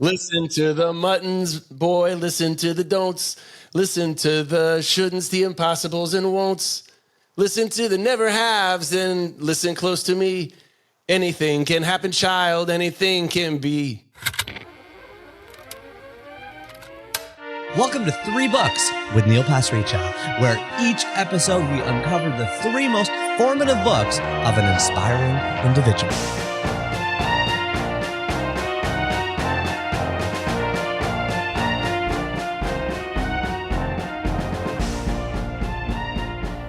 Listen to the muttons, boy, listen to the don'ts. Listen to the shouldn'ts, the impossibles and won'ts. Listen to the never haves and listen close to me. Anything can happen, child, anything can be. Welcome to 3 Books with Neal Pasricha, where each episode we uncover the 3 most formative books of an inspiring individual.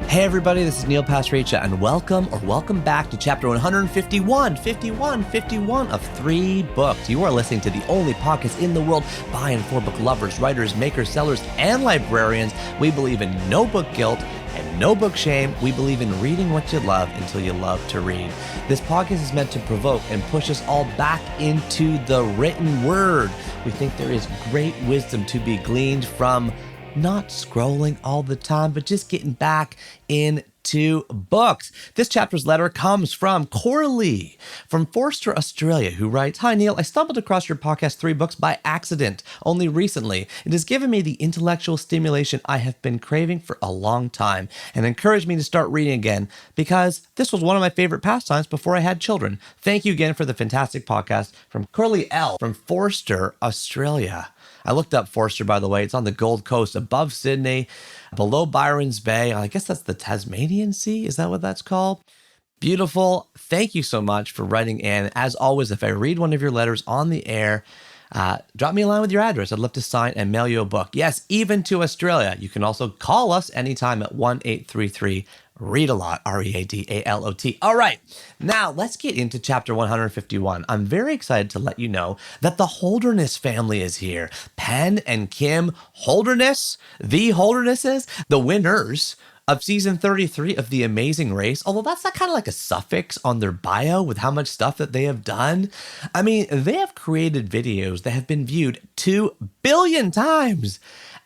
Hey everybody, this is Neal Pasricha, and welcome back to chapter 151 of 3 Books. You are listening to the only podcast in the world by and for book lovers, writers, makers, sellers, and librarians. We believe in no book guilt and no book shame. We believe in reading what you love until you love to read. This podcast is meant to provoke and push us all back into the written word. We think there is great wisdom to be gleaned from not scrolling all the time, but just getting back into books. This chapter's letter comes from Coralie from Forster, Australia, who writes, "Hi Neal, I stumbled across your podcast 3 Books by accident only recently. It has given me the intellectual stimulation I have been craving for a long time and encouraged me to start reading again because this was one of my favorite pastimes before I had children. Thank you again for the fantastic podcast." From Coralie L. from Forster, Australia. I looked up Forster, by the way. It's on the Gold Coast, above Sydney, below Byron's Bay. I guess that's the Tasmanian Sea. Is that what that's called? Beautiful. Thank you so much for writing in. As always, if I read one of your letters on the air, drop me a line with your address. I'd love to sign and mail you a book. Yes, even to Australia. You can also call us anytime at 1-833-READ-A-LOT, READALOT. All right, now let's get into chapter 151. I'm very excited to let you know that the Holderness family is here. Penn and Kim Holderness, the Holdernesses, the winners of season 33 of The Amazing Race, although that's not kind of like a suffix on their bio with how much stuff that they have done. I mean, they have created videos that have been viewed 2 billion times.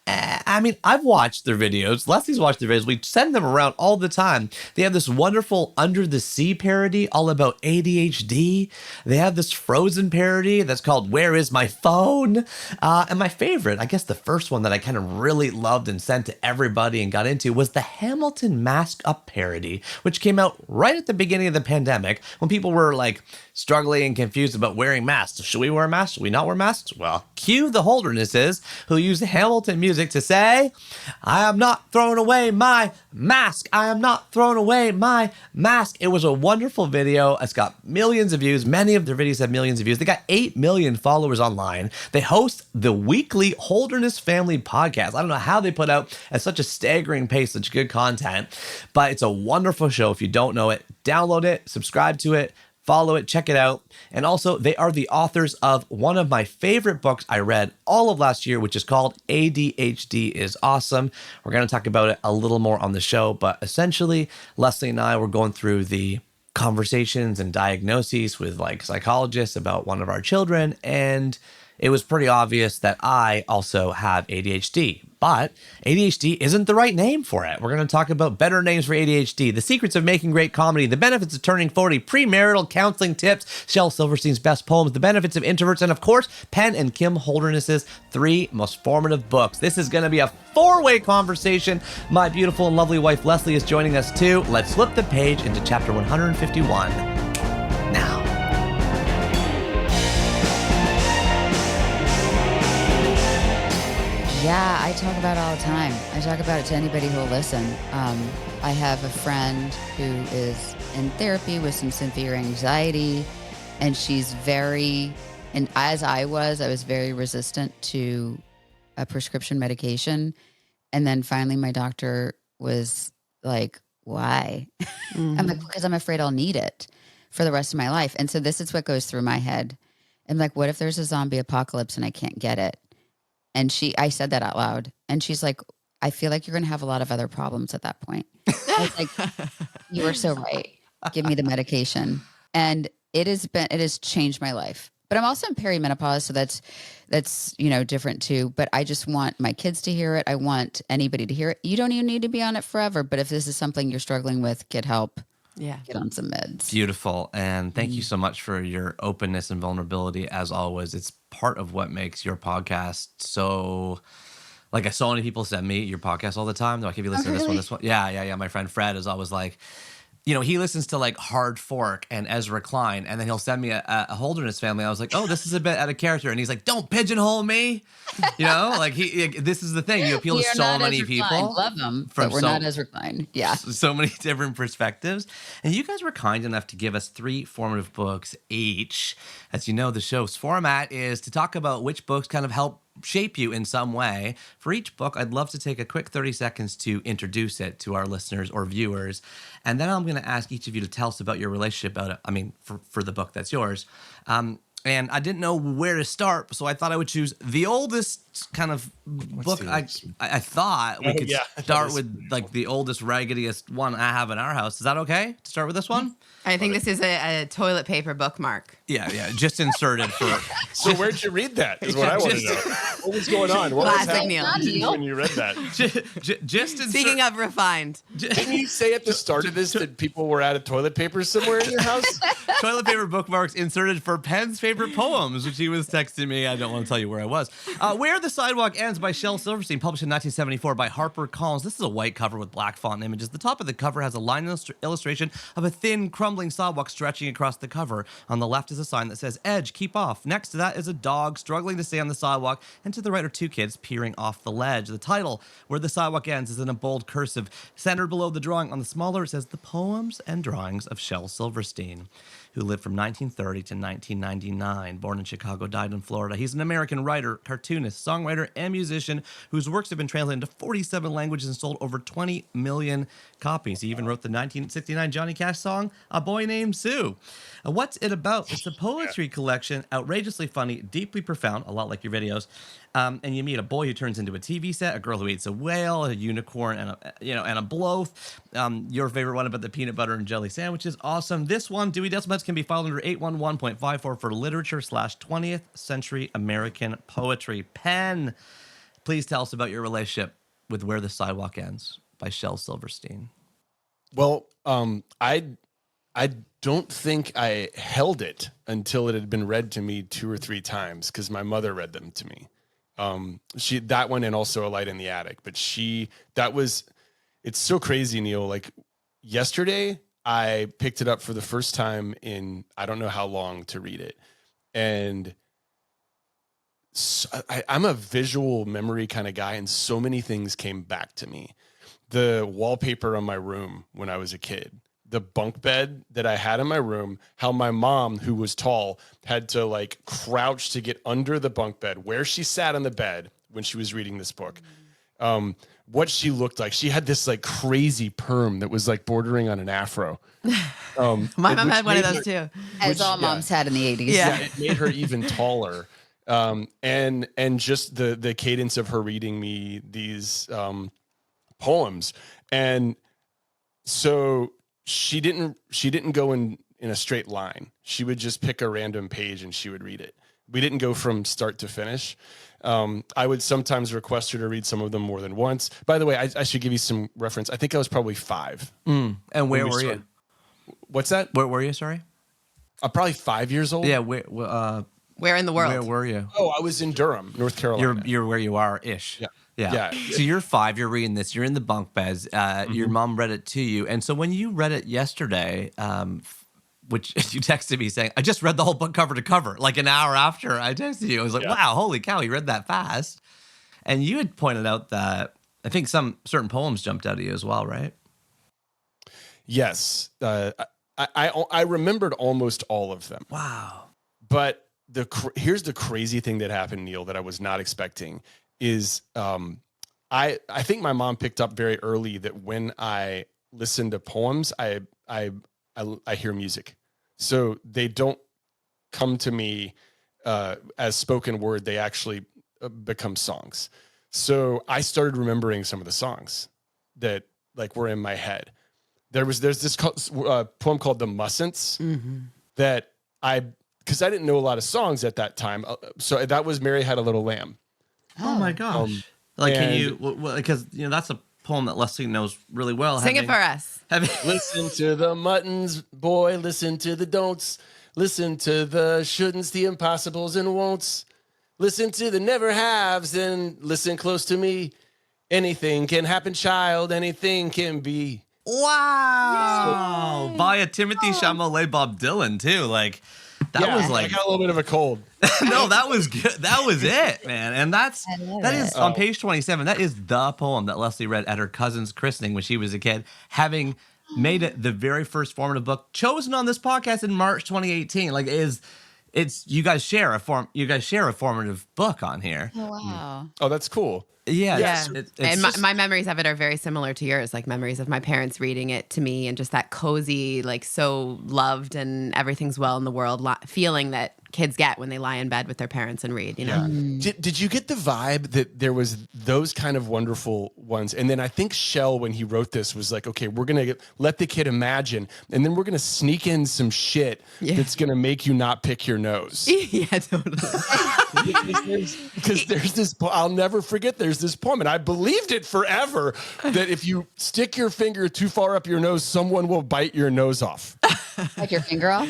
I mean, I've watched their videos. Leslie's watched their videos. We send them around all the time. They have this wonderful Under the Sea parody all about ADHD. They have this Frozen parody that's called Where Is My Phone? And my favorite, I guess the first one that I kind of really loved and sent to everybody and got into was the Hamilton Mask Up parody, which came out right at the beginning of the pandemic when people were like struggling and confused about wearing masks. Should we wear masks? Should we not wear masks? Well, cue the Holdernesses who use Hamilton music to say, "I am not throwing away my mask. I am not throwing away my mask." It was a wonderful video. It's got millions of views. Many of their videos have millions of views. They got 8 million followers online. They host the weekly Holderness Family podcast. I don't know how they put out at such a staggering pace such good content, but it's a wonderful show. If you don't know it, download it, subscribe to it, follow it, check it out. And also, they are the authors of one of my favorite books I read all of last year, which is called ADHD Is Awesome. We're going to talk about it a little more on the show, but essentially, Leslie and I were going through the conversations and diagnoses with like psychologists about one of our children, and it was pretty obvious that I also have ADHD. But ADHD isn't the right name for it. We're going to talk about better names for ADHD, the secrets of making great comedy, the benefits of turning 40, premarital counseling tips, Shel Silverstein's best poems, the benefits of introverts, and of course, Penn and Kim Holderness's 3 most formative books. This is going to be a 4-way conversation. My beautiful and lovely wife, Leslie, is joining us too. Let's flip the page into chapter 151 now. Yeah, I talk about it all the time. I talk about it to anybody who will listen. I have a friend who is in therapy with some severe anxiety, and she's and as I was very resistant to a prescription medication. And then finally my doctor was like, "Why?" Mm-hmm. I'm like, "Because I'm afraid I'll need it for the rest of my life." And so this is what goes through my head. I'm like, what if there's a zombie apocalypse and I can't get it? And I said that out loud. And she's like, "I feel like you're going to have a lot of other problems at that point." I was like, "You were so right. Give me the medication." And it has changed my life. But I'm also in perimenopause, so that's different too. But I just want my kids to hear it. I want anybody to hear it. You don't even need to be on it forever. But if this is something you're struggling with, get help. Yeah. get on some meds. Beautiful. And thank you so much for your openness and vulnerability as always. It's part of what makes your podcast so, like, so many people send me your podcast all the time. They're like, have you listened to this one? Yeah. My friend Fred is always like, he listens to like Hard Fork and Ezra Klein, and then he'll send me a Holderness Family. I was like, oh, this is a bit out of character. And he's like, don't pigeonhole me. Like this is the thing. You appeal to so many people. Love them, but we're not Ezra Klein. Yeah. So many different perspectives. And you guys were kind enough to give us 3 formative books each. As you know, the show's format is to talk about which books kind of help shape you in some way. For each book, I'd love to take a quick 30 seconds to introduce it to our listeners or viewers. And then I'm going to ask each of you to tell us about your relationship about it. I mean, for the book that's yours. And I didn't know where to start, so I thought I would choose the oldest kind of book. I thought we could start with like the oldest, raggediest one I have in our house. Is that okay to start with this one? I think this is a toilet paper bookmark. Yeah, just inserted for. So where'd you read that? Is what I want to know. What was going on? What was Classic Neal. happening when you read that? Just Speaking of refined. Didn't you say at the start of this that people were out of toilet paper somewhere in your house? Toilet paper bookmarks inserted for Penn's favorite poems, which he was texting me. I don't want to tell you where I was. Where the Sidewalk Ends by Shel Silverstein, published in 1974 by HarperCollins. This is a white cover with black font images. The top of the cover has a line illustration of a thin, crumbling sidewalk stretching across the cover. On the left is a sign that says, "Edge, keep off." Next to that is a dog struggling to stay on the sidewalk, and to the right are 2 kids peering off the ledge. The title, Where the Sidewalk Ends, is in a bold cursive. Centered below the drawing on the smaller, it says, "The Poems and Drawings of Shel Silverstein," who lived from 1930 to 1999. Born in Chicago, died in Florida. He's an American writer, cartoonist, songwriter, and musician whose works have been translated into 47 languages and sold over 20 million copies. He even wrote the 1969 Johnny Cash song, "A Boy Named Sue." What's it about? It's a poetry collection, outrageously funny, deeply profound, a lot like your videos. And you meet a boy who turns into a TV set, a girl who eats a whale, a unicorn, and a bloath. Your favorite one about the peanut butter and jelly sandwich is awesome. This one, Dewey Decimal can be filed under 811.54 for literature/20th century American poetry. Penn, please tell us about your relationship with Where the Sidewalk Ends by Shel Silverstein. Well, I don't think I held it until it had been read to me 2 or 3 times because my mother read them to me. That one and also A Light in the Attic. But it's so crazy, Neal. Like yesterday, I picked it up for the first time in I don't know how long to read it. And so I'm a visual memory kind of guy, and so many things came back to me. The wallpaper on my room when I was a kid, the bunk bed that I had in my room, how my mom, who was tall, had to like crouch to get under the bunk bed where she sat on the bed when she was reading this book. What she looked like. She had this like crazy perm that was like bordering on an afro. My mom had one of those too. As all moms had in the 80s. Yeah. It made her even taller. And just the cadence of her reading me these poems. And so she didn't go in a straight line. She would just pick a random page and she would read it. We didn't go from start to finish. I would sometimes request her to read some of them more than once. By the way, I should give you some reference. I think I was probably 5. And where were you? What's that? Where were you, sorry? Probably 5 years old. Yeah, Where in the world? where were you? Oh, I was in Durham, North Carolina. You're where you are-ish. Yeah. So you're 5, you're reading this, you're in the bunk beds, your mom read it to you. And so when you read it yesterday, which you texted me saying, I just read the whole book cover to cover, like an hour after I texted you. I was like, wow, holy cow, you read that fast. And you had pointed out that I think some certain poems jumped out at you as well, right? Yes. I remembered almost all of them. Wow. But here's the crazy thing that happened, Neal, that I was not expecting is I think my mom picked up very early that when I listen to poems, I hear music. So they don't come to me as spoken word. They actually become songs. So I started remembering some of the songs that like were in my head. There's this poem called The Mustn'ts that because I didn't know a lot of songs at that time. So that was Mary Had a Little Lamb. Oh my gosh. Can you, because that's a poem that Leslie knows really well. Sing it for us. Listen to the muttons, boy, listen to the don'ts. Listen to the shouldn'ts, the impossibles and won'ts. Listen to the never haves and listen close to me. Anything can happen, child, anything can be. Wow. By a Timothy Chalamet, Bob Dylan, too. Like, that was like... I got a little bit of a cold. No, that was good. That was it, man. And that is on page 27. That is the poem that Leslie read at her cousin's christening when she was a kid, having made it the very first formative book chosen on this podcast in March 2018. Like, it's you guys share a formative book on here. Oh, wow. Oh, that's cool. Yeah. And my memories of it are very similar to yours, like memories of my parents reading it to me and just that cozy, like so loved and everything's well in the world feeling that kids get when they lie in bed with their parents and read, you know? Yeah. Did you get the vibe that there was those kind of wonderful ones? And then I think Shel, when he wrote this, was like, okay, we're going to let the kid imagine, and then we're going to sneak in some shit that's going to make you not pick your nose. Yeah, totally. Because there's this, I'll never forget, there's this poem, and I believed it forever, that if you stick your finger too far up your nose, someone will bite your nose off. Like your finger off?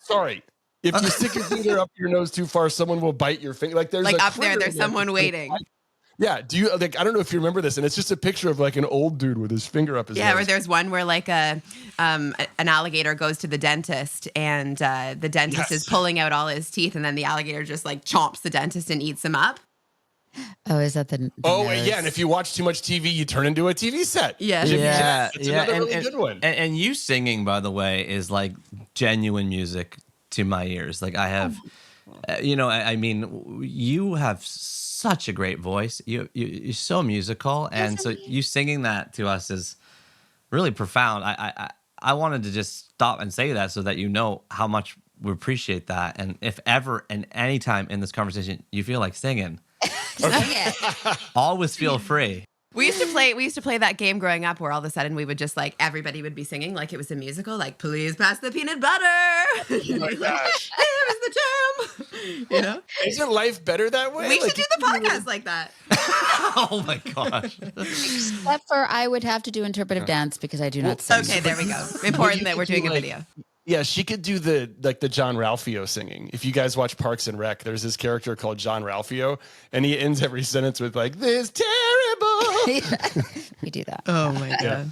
Sorry. If you stick your finger up your nose too far, someone will bite your finger. Like there's like a up there, there's someone waiting. Yeah. Do you like? I don't know if you remember this, and it's just a picture of like an old dude with his finger up his nose. Or there's one where like an alligator goes to the dentist, and the dentist is pulling out all his teeth, and then the alligator just like chomps the dentist and eats him up. Oh, is that the nose? Yeah, and if you watch too much TV, you turn into a TV set. Yeah. It's another really good one. And you singing, by the way, is like genuine music to my ears. Like I have, I mean, you have such a great voice. You're so musical, and so you singing that to us is really profound. I wanted to just stop and say that so that you know how much we appreciate that. And if ever and any time in this conversation you feel like singing, always feel free. We used to play that game growing up where all of a sudden we would just like everybody would be singing like it was a musical, like please pass the peanut butter. Oh my gosh. Here's the jam. You know? Isn't life better that way? We should do the podcast like that. Oh my gosh. Except for I would have to do interpretive dance because I do not sing. Okay, there we go. Important that we're doing a video. Yeah, she could do the John Ralphio singing. If you guys watch Parks and Rec, there's this character called John Ralphio, and he ends every sentence with like, "This terrible." We do that. Oh my god. Yeah.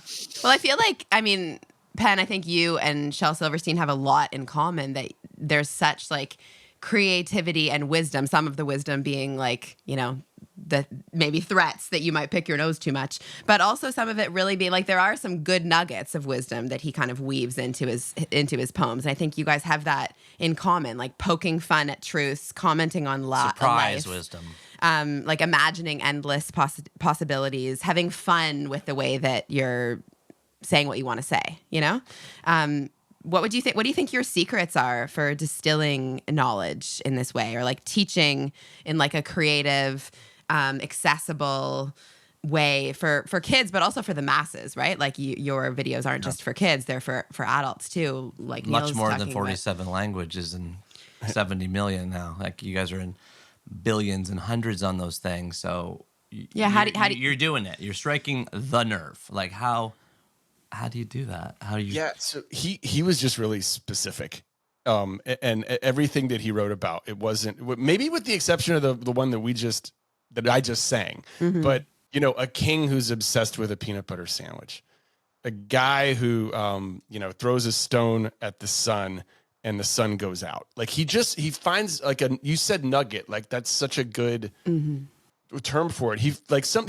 Well, I feel like, I mean, Penn, I think you and Shel Silverstein have a lot in common, that there's such like creativity and wisdom, some of the wisdom being like, the maybe threats that you might pick your nose too much, but also some of it really being like there are some good nuggets of wisdom that he kind of weaves into his poems. And I think you guys have that in common, like poking fun at truths, commenting on surprise life, wisdom, like imagining endless possibilities, having fun with the way that you're saying what you want to say, What do you think your secrets are for distilling knowledge in this way, or like teaching in like a creative, accessible way for kids, but also for the masses, right? Like your videos aren't just for kids; they're for adults too. Like much Neal's more than 47 languages and 70 million now. Like you guys are in billions and hundreds on those things. So you're doing it. You're striking the nerve. Like how do you do that? How do you? Yeah, so he was just really specific, and everything that he wrote about, it wasn't, maybe with the exception of the one that I just sang, but a king who's obsessed with a peanut butter sandwich, a guy who throws a stone at the sun and the sun goes out. Like he finds like you said nugget, like that's such a good term for it. He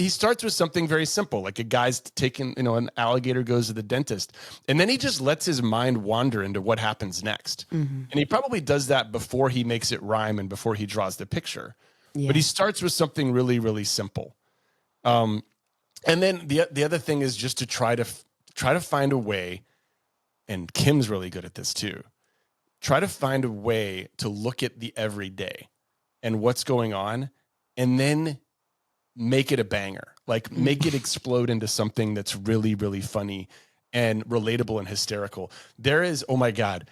starts with something very simple, like a guy's taking, an alligator goes to the dentist, and then he just lets his mind wander into what happens next. And he probably does that before he makes it rhyme and before he draws the picture. Yeah. But he starts with something really, really simple. And then the other thing is just to try to find a way, and Kim's really good at this too. Try to find a way to look at the everyday and what's going on, and then make it a banger, like make it explode into something that's really, really funny and relatable and hysterical. There is, oh my God,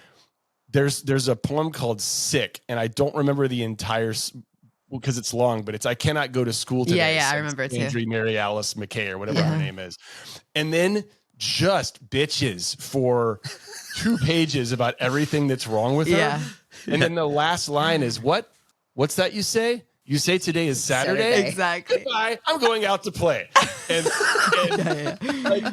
there's a poem called Sick, and I don't remember the entire because it's long, but it's I cannot go to school today. Yeah, I says remember it too. Andrea Mary Alice McKay or whatever her name is. And then just bitches for 2 pages about everything that's wrong with her. Yeah. And then the last line is, what's that you say? You say today is Saturday? Exactly. Goodbye. I'm going out to play. And like,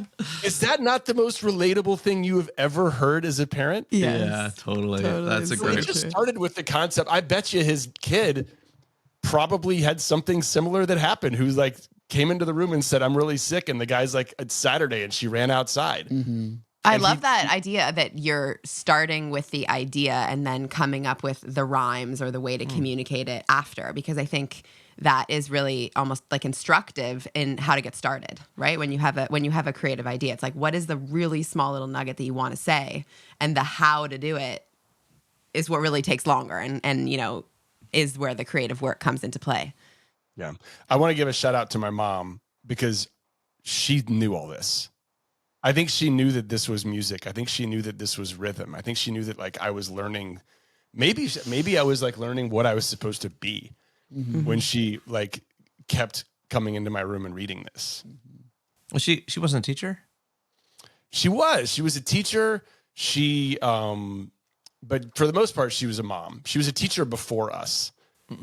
is that not the most relatable thing you have ever heard as a parent? Yes. Yeah, totally. That's a So it great. just started with the concept. I bet you his kid probably had something similar that happened, who's like came into the room and said, I'm really sick. And the guy's like, it's Saturday. And she ran outside. Mm-hmm. I love that idea that you're starting with the idea and then coming up with the rhymes or the way to communicate it after, because I think that is really almost like instructive in how to get started, right? When you have a creative idea, it's like, what is the really small little nugget that you want to say, and the how to do it is what really takes longer and you know, is where the creative work comes into play. Yeah. I want to give a shout out to my mom because she knew all this. I think she knew that this was music. I think she knew that this was rhythm. I think she knew that like I was learning, maybe I was like learning what I was supposed to be when she like kept coming into my room and reading this. Well, she wasn't a teacher? She was a teacher. But for the most part, she was a mom. She was a teacher before us.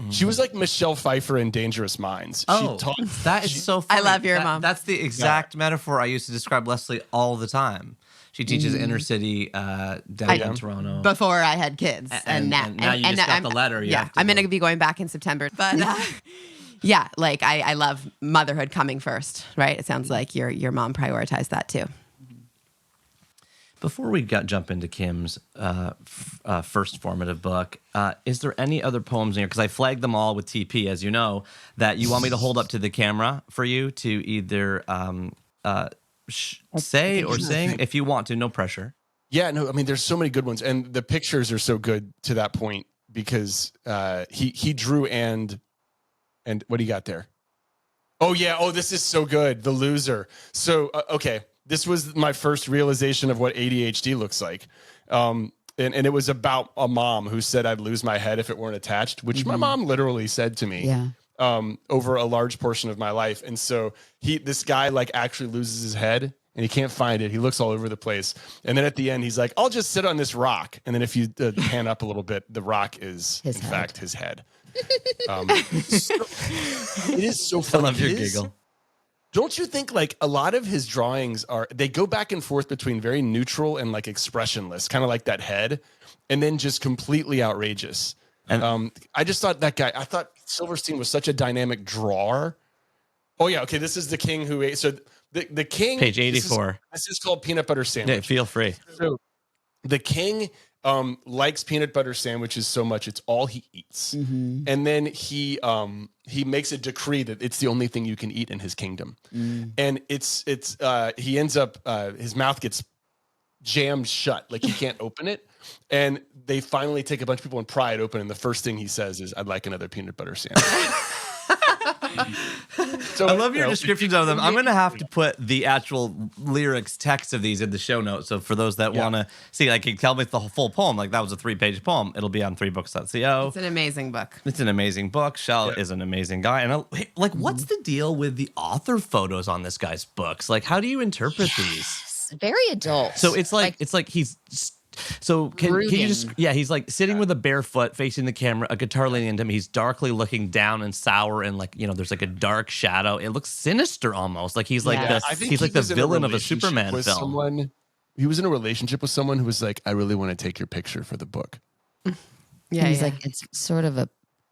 She was like Michelle Pfeiffer in Dangerous Minds. That is so funny. I love your mom. That's the exact metaphor I used to describe Leslie all the time. She teaches inner city downtown Toronto. Before I had kids, and now you just got the letter. I'm going to be going back in September, but yeah, like I love motherhood coming first, right? It sounds like your mom prioritized that too. Before we jump into Kim's first formative book, is there any other poems in here? Because I flagged them all with TP, as you know, that you want me to hold up to the camera for you to either say or sing if you want to. No pressure. Yeah, no, I mean, there's so many good ones. And the pictures are so good to that point because he drew and what do you got there? Oh, yeah. Oh, this is so good. The loser. So, okay. This was my first realization of what ADHD looks like. And it was about a mom who said I'd lose my head if it weren't attached, which my mom literally said to me over a large portion of my life. And so this guy like actually loses his head and he can't find it. He looks all over the place. And then at the end, he's like, I'll just sit on this rock. And then if you pan up a little bit, the rock is in fact his head. It is so funny. I love your giggle. Don't you think like a lot of his drawings they go back and forth between very neutral and like expressionless, kind of like that head, and then just completely outrageous. And I just thought I thought Silverstein was such a dynamic drawer. Oh yeah. Okay. This is the king who ate. So the king, page 84. This is called Peanut Butter Sandwich. Yeah, feel free. So the king likes peanut butter sandwiches so much it's all he eats, and then he makes a decree that it's the only thing you can eat in his kingdom, and he ends up his mouth gets jammed shut, like he can't open it, and they finally take a bunch of people and pry it open, and the first thing he says is, "I'd like another peanut butter sandwich." So I love your descriptions of them. I'm going to have to put the actual lyrics text of these in the show notes. So for those that want to see, like, tell me the full poem. Like that was a 3-page poem. It'll be on 3books.co. It's an amazing book. It's an amazing book. Shel is an amazing guy. And what's the deal with the author photos on this guy's books? Like, how do you interpret these? Very adult. So it's like he's. So can you just he's like sitting with a bare foot facing the camera, a guitar leaning into him. He's darkly looking down and sour, and like, you know, there's like a dark shadow. It looks sinister almost. Like he's like the villain of a Superman film. He was in a relationship with someone who was like, I really want to take your picture for the book. Yeah, he's like, it's sort of a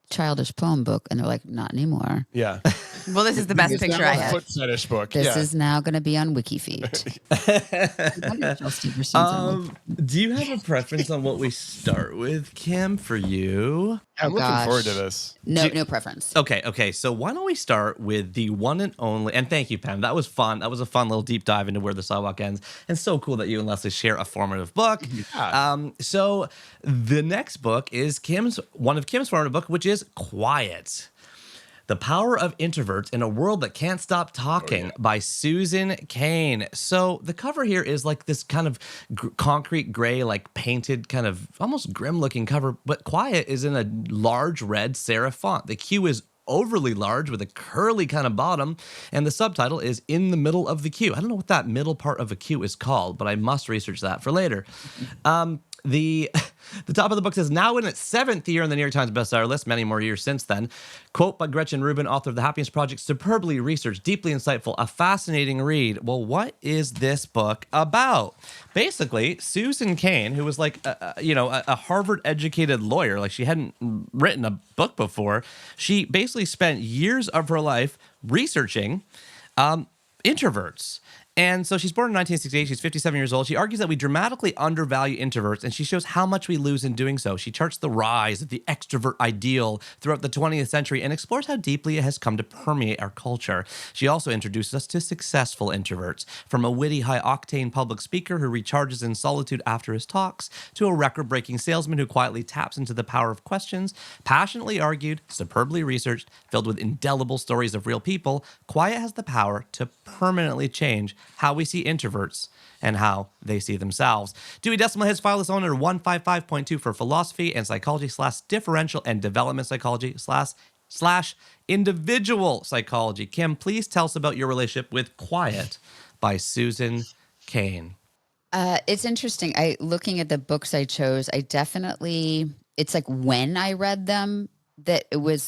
childish poem book, and they're like, not anymore. Yeah. Well, this is the best picture I have. Foot fetish book. This is now going to be on WikiFeet. Do you have a preference on what we start with, Kim, for you? I'm looking forward to this. No preference. Okay. So why don't we start with the one and only, and thank you, Pam. That was fun. That was a fun little deep dive into where the Sidewalk ends. And so cool that you and Leslie share a formative book. Yeah. So the next book is one of Kim's formative book, which is Quiet. The Power of Introverts in a World That Can't Stop Talking by Susan Cain. So the cover here is like this kind of concrete gray, like painted kind of almost grim looking cover, but Quiet is in a large red serif font. The Q is overly large with a curly kind of bottom, and the subtitle is in the middle of the Q. I don't know what that middle part of a Q is called, but I must research that for later. The top of the book says, now in its 7th year on the New York Times bestseller list, many more years since then. Quote by Gretchen Rubin, author of The Happiness Project, superbly researched, deeply insightful, a fascinating read. Well, what is this book about? Basically, Susan Cain, who was like, a Harvard-educated lawyer, like she hadn't written a book before, she basically spent years of her life researching introverts. And so she's born in 1968. She's 57 years old. She argues that we dramatically undervalue introverts, and she shows how much we lose in doing so. She charts the rise of the extrovert ideal throughout the 20th century and explores how deeply it has come to permeate our culture. She also introduces us to successful introverts, from a witty, high-octane public speaker who recharges in solitude after his talks, to a record-breaking salesman who quietly taps into the power of questions. Passionately argued, superbly researched, filled with indelible stories of real people, Quiet has the power to permanently change how we see introverts and how they see themselves. Dewey Decimal Hits file is on under 155.2 for philosophy and psychology / differential and development psychology / individual psychology. Kim, please tell us about your relationship with Quiet by Susan Cain. It's interesting. Looking at the books I chose, it's like when I read them that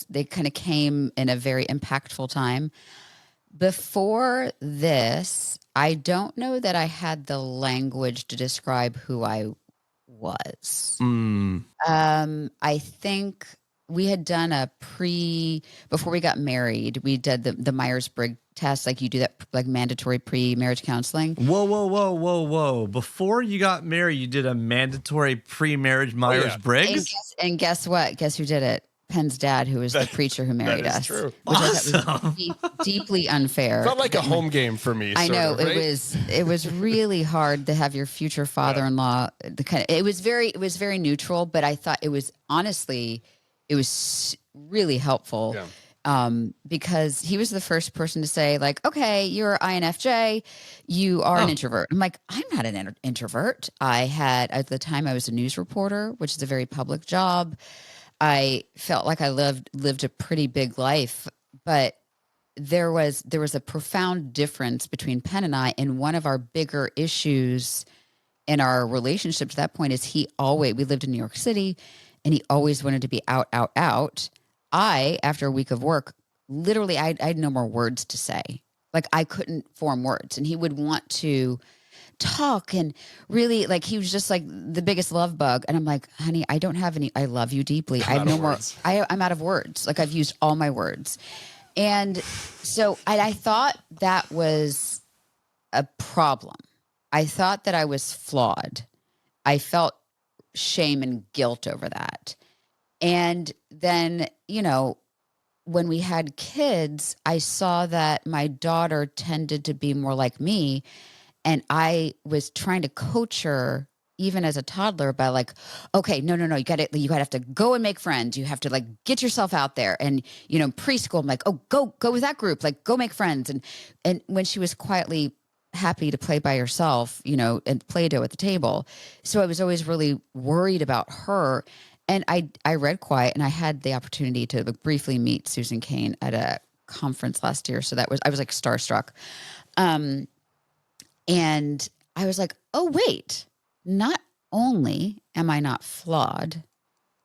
they kind of came in a very impactful time. Before this, I don't know that I had the language to describe who I was. I think we had done before we got married, we did the Myers-Briggs test, like you do that, like mandatory pre-marriage counseling. Whoa. Before you got married, you did a mandatory pre-marriage Myers-Briggs? And guess what? Guess who did it? Penn's dad, who was the preacher who married us. True. Which I thought was deeply unfair. Felt like a home game for me. I know right? it was really hard to have your future father-in-law. It was very neutral, but I thought it was really helpful. Yeah. Because he was the first person to say, like, okay, you're INFJ, you are an introvert. I'm like, I'm not an introvert. At the time I was a news reporter, which is a very public job. I felt like I lived a pretty big life, but there was a profound difference between Penn and I, and one of our bigger issues in our relationship to that point is we lived in New York City, and he always wanted to be out. I, after a week of work, literally I had no more words to say. Like I couldn't form words, and he would want to talk and really, like, he was just like the biggest love bug. And I'm like, honey, I don't have any, I love you deeply. I have no more, I'm out of words. Like I've used all my words. And so I thought that was a problem. I thought that I was flawed. I felt shame and guilt over that. And then, when we had kids, I saw that my daughter tended to be more like me. And I was trying to coach her even as a toddler by like, okay, no, you gotta have to go and make friends. You have to like get yourself out there. And, preschool, I'm like, oh, go with that group, like go make friends. And when she was quietly happy to play by herself, and Play-Doh at the table. So I was always really worried about her. And I read Quiet, and I had the opportunity to briefly meet Susan Cain at a conference last year. So I was like starstruck. And I was like, oh, wait, not only am I not flawed,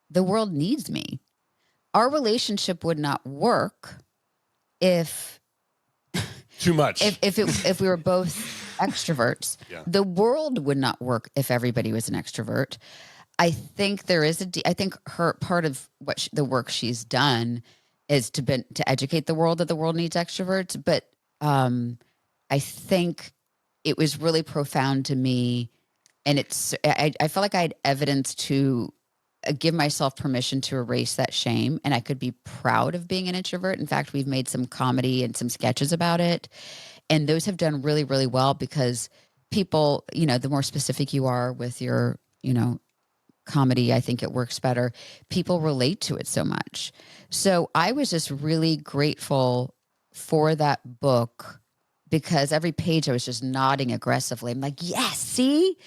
the world needs me. Our relationship would not work if too much. If we were both extroverts. Yeah. The world would not work if everybody was an extrovert. I think I think her part of the work she's done is to educate the world that the world needs extroverts. But I think it was really profound to me, and I felt like I had evidence to give myself permission to erase that shame, and I could be proud of being an introvert. In fact, we've made some comedy and some sketches about it, and those have done really, really well because people, the more specific you are with your, comedy. I think it works better. People relate to it so much. So I was just really grateful for that book because every page I was just nodding aggressively. I'm like, yes, see?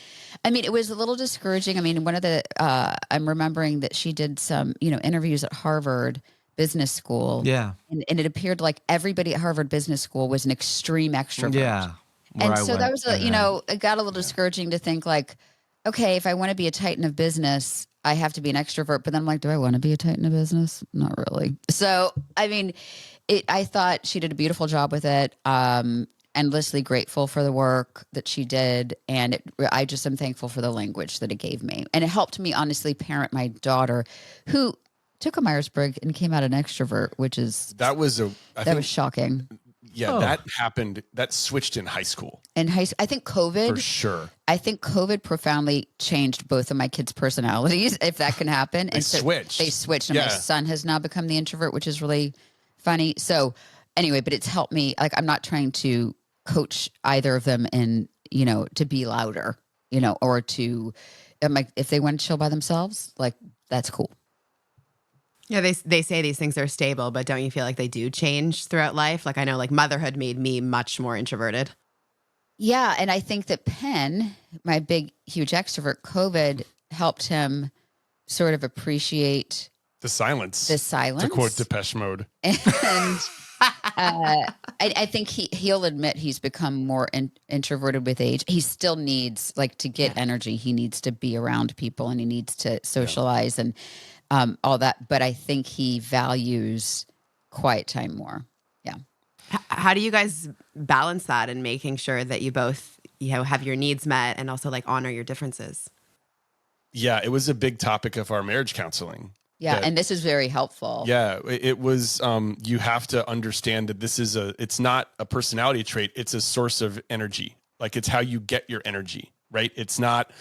I mean, it was a little discouraging. I mean, one of the, I'm remembering that she did some, interviews at Harvard Business School. Yeah. And it appeared like everybody at Harvard Business School was an extreme extrovert. Yeah. And so that was, it got a little discouraging to think like, okay, if I want to be a titan of business, I have to be an extrovert. But then I'm like, do I want to be a titan of business? Not really. So, I mean, I thought she did a beautiful job with it. Endlessly grateful for the work that she did. And I just am thankful for the language that it gave me. And it helped me honestly parent my daughter who took a Myers-Briggs and came out an extrovert, which is... That was shocking. Yeah, that happened. That switched in high school. In high school, I think COVID... For sure. I think COVID profoundly changed both of my kids' personalities, if that can happen. They switched. They switched. And my son has now become the introvert, which is really funny. So anyway, but it's helped me. Like, I'm not trying to coach either of them in, to be louder, or to, if they want to chill by themselves, like, that's cool. Yeah, they say these things are stable, but don't you feel like they do change throughout life? Like I know like motherhood made me much more introverted. Yeah, and I think that Penn, my big, huge extrovert, COVID helped him sort of appreciate the silence. To quote Depeche Mode. And I think he'll admit he's become more introverted with age. He still needs, like, to get energy, he needs to be around people and he needs to socialize and all that. But I think he values quiet time more. Yeah. How do you guys balance that and making sure that you both, have your needs met and also like honor your differences? Yeah, it was a big topic of our marriage counseling. Yeah, and this is very helpful. Yeah, it was, you have to understand that it's not a personality trait, it's a source of energy. Like, it's how you get your energy, right? It's not,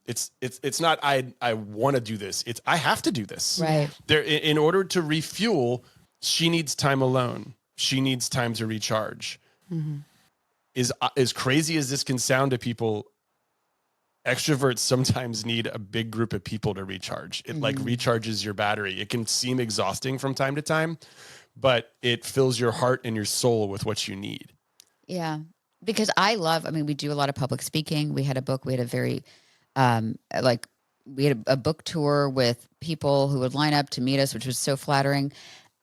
it's not, I want to do this. It's, I have to do this. Right. In order to refuel, she needs time alone. She needs time to recharge. Mm-hmm. As crazy as this can sound to people, extroverts sometimes need a big group of people to recharge. It like recharges your battery. It can seem exhausting from time to time, but it fills your heart and your soul with what you need. Yeah. Because we do a lot of public speaking. We had a book, we had a very, we had a book tour with people who would line up to meet us, which was so flattering.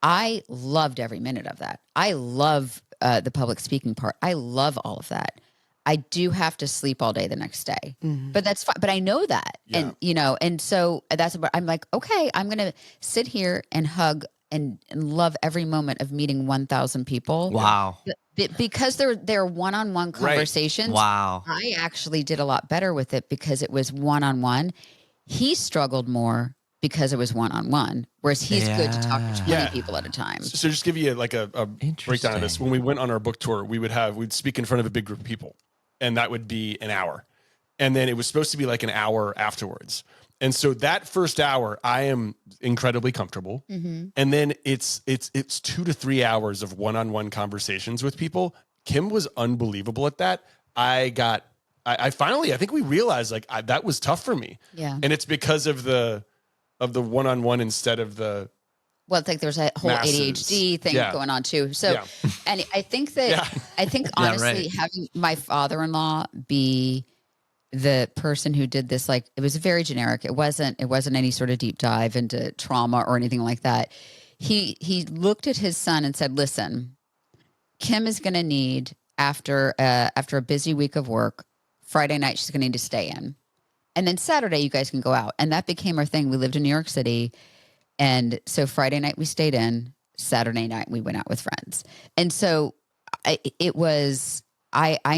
I loved every minute of that. I love the public speaking part. I love all of that. I do have to sleep all day the next day, but that's fine. But I know that. Yeah. And, and so that's what I'm like, okay, I'm going to sit here and hug and love every moment of meeting 1,000 people. Wow. Because they're one-on-one conversations. Right. Wow. I actually did a lot better with it because it was one-on-one. He struggled more because it was one-on-one, whereas he's good to talk to 20 people at a time. So just give you like a breakdown of this. When we went on our book tour, we'd speak in front of a big group of people, and that would be an hour. And then it was supposed to be like an hour afterwards. And so that first hour, I am incredibly comfortable. Mm-hmm. And then it's 2 to 3 hours of one-on-one conversations with people. Kim was unbelievable at that. I finally, I think we realized that was tough for me. Yeah. And it's because of the one-on-one instead of the, well, it's like there's a whole masses. ADHD thing going on too. So, and I think that, honestly, having my father-in-law be the person who did this, like, it was very generic. It wasn't any sort of deep dive into trauma or anything like that. He looked at his son and said, listen, Kim is going to need, after a busy week of work, Friday night, she's going to need to stay in. And then Saturday, you guys can go out. And that became our thing. We lived in New York City. And so Friday night we stayed in, Saturday night we went out with friends. And so I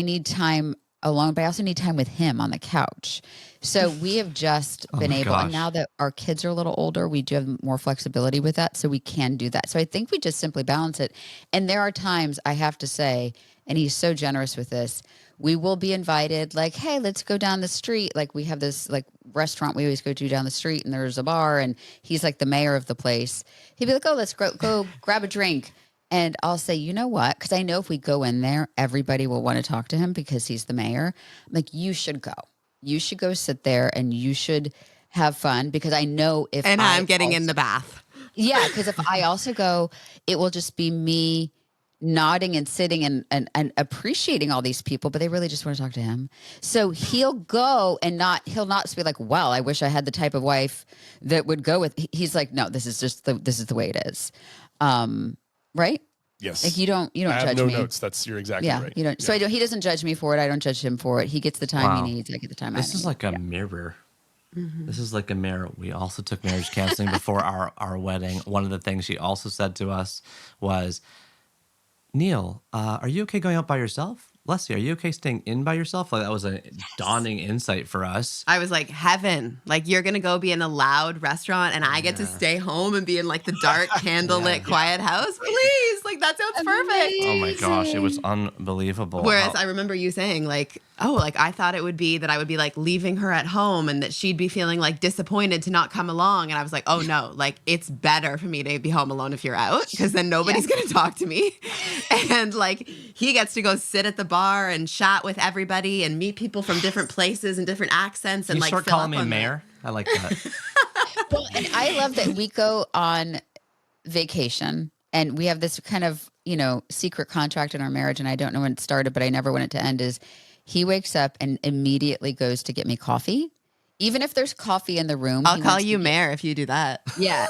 need time alone, but I also need time with him on the couch. So we have just been able, and now that our kids are a little older, we do have more flexibility with that. So we can do that. So I think we just simply balance it. And there are times, I have to say, and he's so generous with this, we will be invited, like, hey, let's go down the street. Like, we have this like restaurant we always go to down the street, and there's a bar, and he's like the mayor of the place. He'd be like, oh, let's go grab a drink. And I'll say, you know what? Because I know if we go in there, everybody will want to talk to him because he's the mayor. I'm like, you should go. You should go sit there, and you should have fun because I know if And I'm getting also, in the bath. Yeah, because if I also go, it will just be me nodding and sitting and appreciating all these people, but they really just want to talk to him. So he'll go and he'll not be like, well, I wish I had the type of wife that would go with. He's like, no, this is the way it is. Right? Yes. Like you don't I have judge no me. notes. You're exactly right. You don't. So he doesn't judge me for it. I don't judge him for it. He gets the time he needs. I get the time I need. This is like a mirror. This is like a mirror. We also took marriage counseling before our wedding. One of the things she also said to us was, Neal, are you okay going out by yourself? Leslie, are you okay staying in by yourself? Like that was a dawning insight for us. I was like, heaven. Like you're gonna go be in a loud restaurant and I get to stay home and be in like the dark, candlelit, quiet house. Please. Like that sounds perfect. Oh my gosh, it was unbelievable. Whereas I remember you saying like, oh, like I thought it would be that I would be like leaving her at home and that she'd be feeling like disappointed to not come along. And I was like, oh no, like it's better for me to be home alone if you're out because then nobody's going to talk to me. And like he gets to go sit at the bar and chat with everybody and meet people from different places and different accents. And you like start calling me mayor? I like that. Well, and I love that we go on vacation and we have this kind of, secret contract in our marriage. And I don't know when it started, but I never want it to end is he wakes up and immediately goes to get me coffee. Even if there's coffee in the room. I'll call you mayor if you do that. Yeah.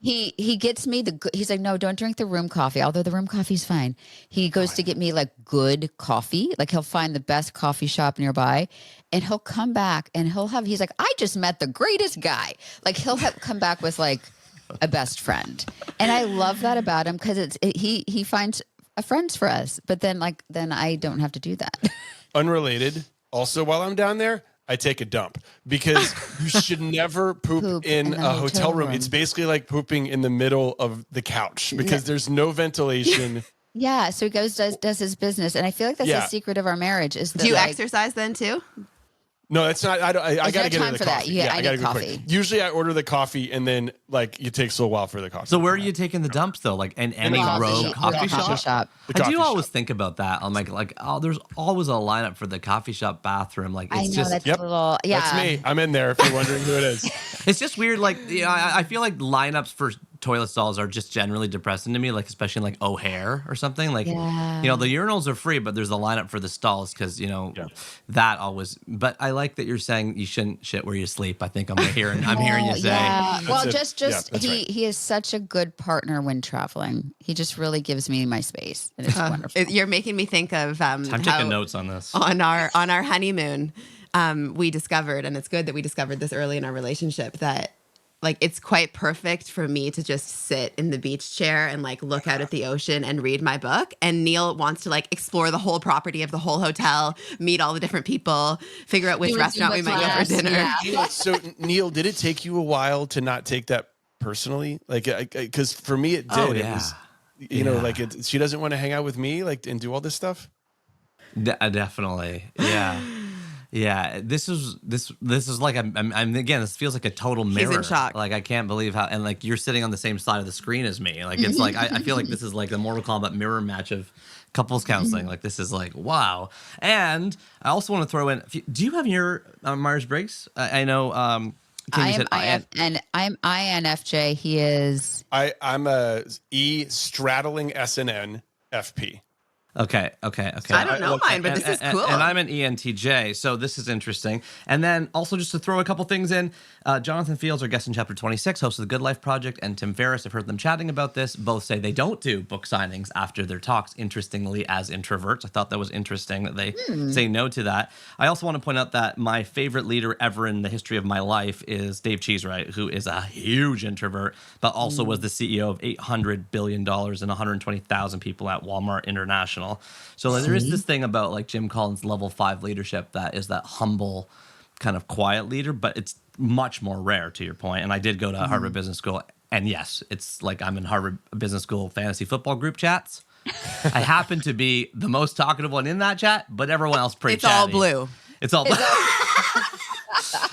He gets me he's like, no, don't drink the room coffee. Although the room coffee's fine. He goes to get me like good coffee. Like he'll find the best coffee shop nearby and he'll come back and he's like, I just met the greatest guy. Like he'll come back with like a best friend. And I love that about him because he finds friends for us. But then I don't have to do that. Unrelated. Also, while I'm down there, I take a dump because you should never poop in a hotel room. It's basically like pooping in the middle of the couch because there's no ventilation. Yeah. So he goes, does his business. And I feel like that's the secret of our marriage is that do you exercise then too? No, that's not. I got to get into the coffee. Yeah, I got to need go coffee. quick. Usually I order the coffee and then like it takes a while for the coffee. So where are you taking the dumps though? Like in any rogue coffee shop? I do always think about that. I'm like, oh, there's always a lineup for the coffee shop bathroom. Like it's just that's a little, That's me. I'm in there if you're wondering who it is. It's just weird. Like I feel like lineups for toilet stalls are just generally depressing to me. Like especially like O'Hare or something. Like the urinals are free, but there's a lineup for the stalls because that always. But I like that you're saying you shouldn't shit where you sleep. I think I'm hearing you say. Yeah. Well, That's he is such a good partner when traveling. He just really gives me my space, and it's wonderful. You're making me think of I'm taking notes on this. On our honeymoon, we discovered, and it's good that we discovered this early in our relationship, that like it's quite perfect for me to just sit in the beach chair and like look out at the ocean and read my book. And Neal wants to like explore the whole property of the whole hotel, meet all the different people, figure out which restaurant we might go for dinner. Yeah. So Neal, did it take you a while to not take that personally? Like, because for me it did. Oh, yeah. It was, like she doesn't want to hang out with me, like, and do all this stuff. Definitely, yeah. Yeah, this is like I'm again. This feels like a total mirror. He's in shock. Like I can't believe how, and like you're sitting on the same side of the screen as me. Like it's like I feel like this is like the Mortal Kombat mirror match of couples counseling. Like this is like wow. And I also want to throw in. Do you have your Myers-Briggs? I know. I'm INFJ. He is. I'm a E straddling SNN FP. Okay. I don't know mine, but this is cool. And I'm an ENTJ, so this is interesting. And then also just to throw a couple things in, Jonathan Fields, our guest in Chapter 26, host of The Good Life Project, and Tim Ferriss, I've heard them chatting about this. Both say they don't do book signings after their talks, interestingly, as introverts. I thought that was interesting that they say no to that. I also want to point out that my favorite leader ever in the history of my life is Dave Cheesewright, who is a huge introvert, but also was the CEO of $800 billion and 120,000 people at Walmart International. So there is this thing about like Jim Collins' level 5 leadership that is that humble kind of quiet leader, but it's much more rare to your point. And I did go to Harvard Business School, and yes, it's like I'm in Harvard Business School fantasy football group chats. I happen to be the most talkative one in that chat, but everyone else pretty It's chatty. all blue. It's all blue.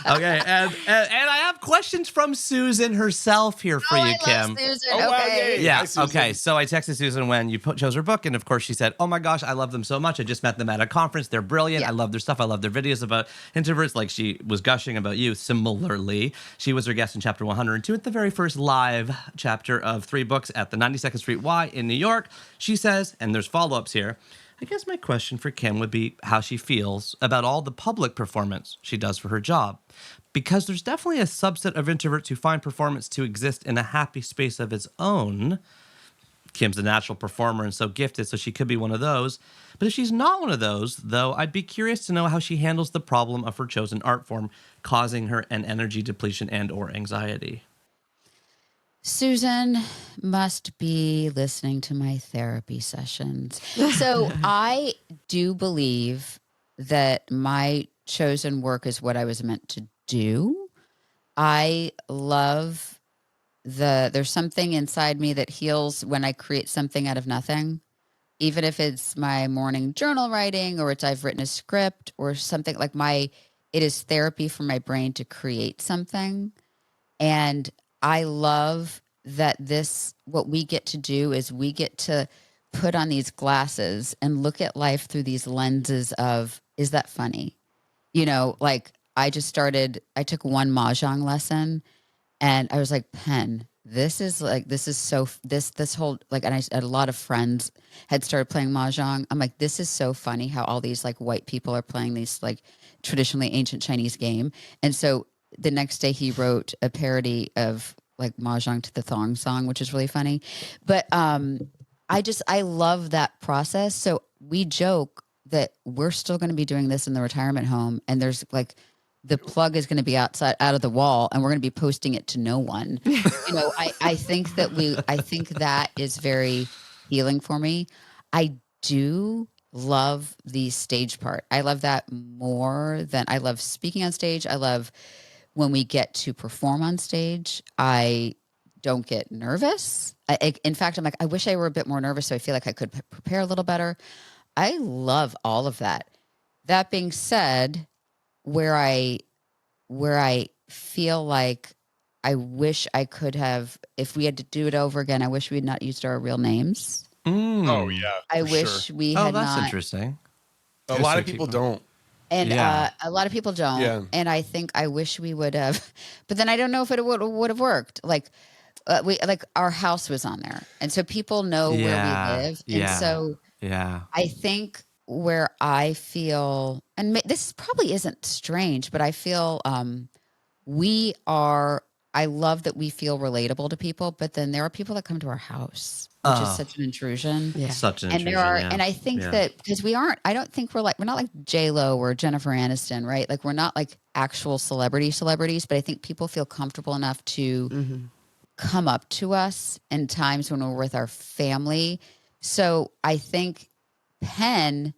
Okay, and I have questions from Susan herself here for you, Kim. Love Susan. Oh, wow, Okay. yay. Yeah. Hi, Susan. Okay. So I texted Susan when you chose her book, and of course she said, "Oh my gosh, I love them so much. I just met them at a conference. They're brilliant. Yeah. I love their stuff. I love their videos about introverts." Like she was gushing about you. Similarly, she was her guest in chapter 102 at the very first live chapter of 3 books at the 92nd Street Y in New York. She says, and there's follow-ups here. I guess my question for Kim would be how she feels about all the public performance she does for her job. Because there's definitely a subset of introverts who find performance to exist in a happy space of its own. Kim's a natural performer and so gifted, so she could be one of those. But if she's not one of those, though, I'd be curious to know how she handles the problem of her chosen art form causing her an energy depletion and or anxiety. Susan must be listening to my therapy sessions. So I do believe that my chosen work is what I was meant to do. I love there's something inside me that heals when I create something out of nothing, even if it's my morning journal writing or I've written a script or something like it is therapy for my brain to create something. And I love that what we get to do is we get to put on these glasses and look at life through these lenses of, is that funny? Like I took one mahjong lesson and I was like, Penn, this is whole, like, and I had a lot of friends had started playing mahjong. I'm like, this is so funny how all these like white people are playing these like traditionally ancient Chinese game. And so the next day he wrote a parody of like mahjong to the thong song, which is really funny. But I love that process. So we joke that we're still going to be doing this in the retirement home. And there's like, the plug is going to be out of the wall and we're going to be posting it to no one. I think that is very healing for me. I do love the stage part. I love that more than I love speaking on stage. I love when we get to perform on stage. I don't get nervous. In fact, I'm like, I wish I were a bit more nervous so I feel like I could prepare a little better. I love all of that. That being said, where I feel like I wish I could have, if we had to do it over again, I wish we had not used our real names. Oh, yeah. I for wish sure. we had that's not. interesting. A lot of people don't. And Yeah. a lot of people don't. Yeah. And I think I wish we would have, but then I don't know if it would have worked. Like our house was on there. And so people know where we live. And so I think where I feel, and this probably isn't strange, but I feel I love that we feel relatable to people, but then there are people that come to our house, which is such an intrusion. Yeah. Such an And intrusion, and I think that because I don't think we're not like J-Lo or Jennifer Aniston, right? Like we're not like actual celebrities, but I think people feel comfortable enough to come up to us in times when we're with our family. So I think Penn,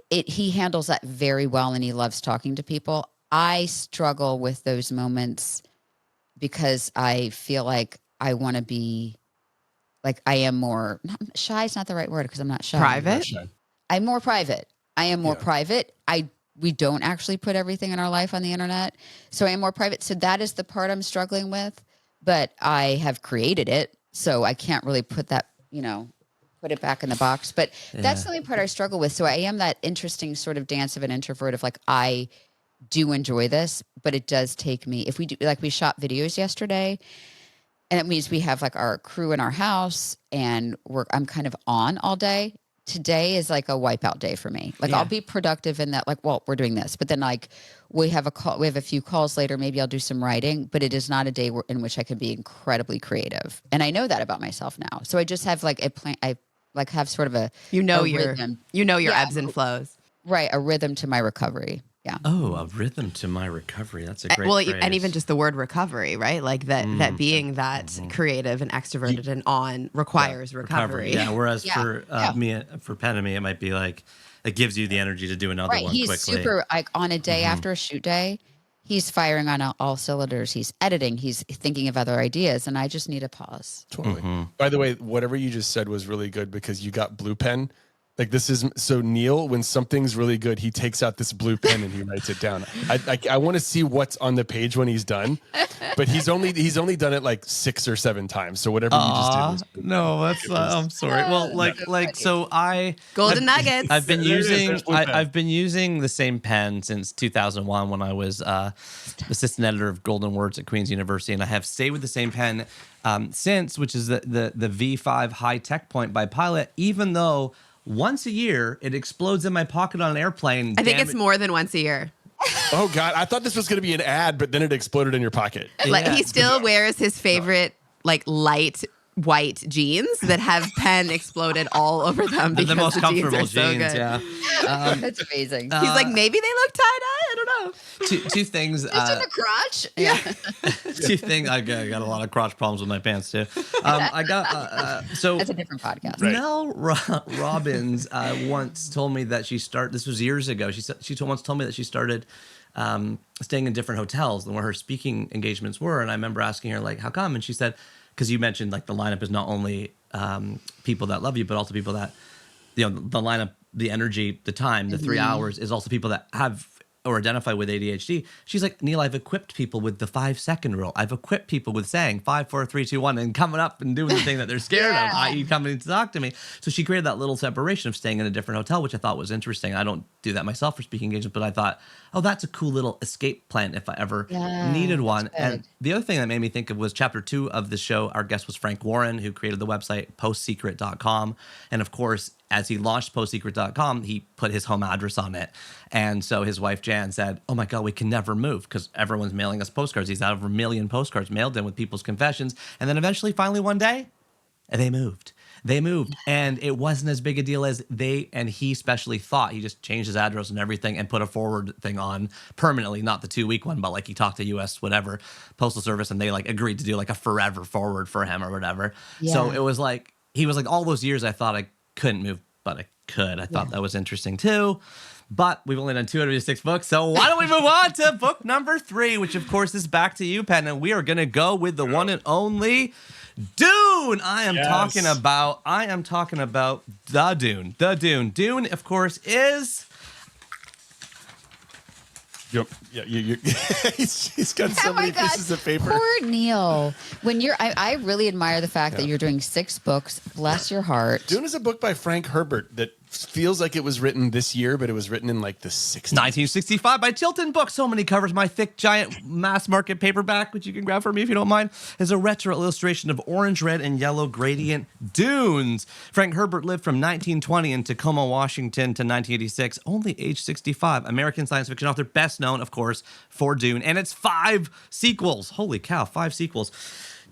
he handles that very well and he loves talking to people. I struggle with those moments because I feel like I want to be like, I am more shy is not the right word because I'm not shy. Private? I'm more private. I am more private. We don't actually put everything in our life on the internet. So I am more private. So that is the part I'm struggling with, but I have created it. So I can't really put that, put it back in the box. But that's the only part I struggle with. So I am that interesting sort of dance of an introvert of like, I do enjoy this, but it does take me, if we do, like we shot videos yesterday, and it means we have like our crew in our house and I'm kind of on all day. Today is like a wipeout day for me. Like I'll be productive in that, like, well, we're doing this, but then like we have a few calls later. Maybe I'll do some writing, but it is not a day in which I can be incredibly creative. And I know that about myself now. So I just have like a plan. I like have sort of a rhythm. Your ebbs and flows. Right. A rhythm to my recovery. Yeah. Oh, a rhythm to my recovery. That's a great phrase. And even just the word recovery, right? Like that being that creative and extroverted and on requires recovery. Yeah. Whereas for me, for Penn and me, it might be like it gives you the energy to do another one He's quickly. super like on a day after a shoot day, he's firing on all cylinders. He's editing. He's thinking of other ideas, and I just need a pause. Totally. By the way, whatever you just said was really good because you got blue pen. Like this is so Neal, when something's really good, he takes out this blue pen and he writes it down. I want to see what's on the page when he's done, but he's only done it like 6 or 7 times. So whatever you just did. No, that's I'm sorry. Well, so Golden nuggets. I've been using the same pen since 2001 when I was assistant editor of Golden Words at Queen's University, and I have stayed with the same pen since, which is the V5 High Tech Point by Pilot, even though once a year it explodes in my pocket on an airplane. I think it's more than once a year. Oh God, I thought this was going to be an ad, but then it exploded in your pocket. Like he still wears his favorite like light white jeans that have pen exploded all over them. They're the most comfortable jeans. So good. Yeah, That's amazing. He's like, maybe they look tie-dye. I don't know. Two things. Just in the crotch. Yeah. Two things. I got a lot of crotch problems with my pants too. I got so That's a different podcast. Right. Mel Robbins once told me that she started. This was years ago. She once told me that she started staying in different hotels than where her speaking engagements were. And I remember asking her, like, how come? And she said, because you mentioned like the lineup is not only people that love you, but also people that, the lineup, the energy, the time, the 3 hours is also people that have or identify with ADHD. She's like, Neal, I've equipped people with the 5-second rule. I've equipped people with saying 5, 4, 3, 2, 1 and coming up and doing the thing that they're scared of, i.e. coming to talk to me. So she created that little separation of staying in a different hotel, which I thought was interesting. I don't do that myself for speaking engagements, but I thought, oh, that's a cool little escape plan if I ever needed one. And the other thing that made me think of was chapter 2 of the show. Our guest was Frank Warren, who created the website postsecret.com. And of course, as he launched postsecret.com, he put his home address on it. And so his wife, Jan, said, oh my God, we can never move because everyone's mailing us postcards. He's out of 1 million postcards mailed in with people's confessions. And then eventually, finally one day, they moved. And it wasn't as big a deal as they and he specially thought. He just changed his address and everything and put a forward thing on permanently, not the 2-week one, but like he talked to US whatever Postal Service and they like agreed to do like a forever forward for him or whatever. Yeah. So it was like, he was like, all those years I thought I couldn't move, but I could. I thought that was interesting too. But we've only done 206 books, so why don't we move on to book number 3, which of course is back to you, Penn, and we are going to go with the one and only Dune. I am talking about the Dune. The Dune. Dune, of course, is... Yep. Yeah, he's got so many pieces of paper. Poor Neal. When I really admire the fact that you're doing 6 books. Bless your heart. Dune is a book by Frank Herbert that feels like it was written this year, but it was written in like the 60s. 1965 by Chilton Books. So many covers. My thick, giant mass market paperback, which you can grab for me if you don't mind, is a retro illustration of orange, red, and yellow gradient dunes. Frank Herbert lived from 1920 in Tacoma, Washington to 1986, only age 65. American science fiction author, best known, of course, for Dune and its 5 sequels. Holy cow, 5 sequels.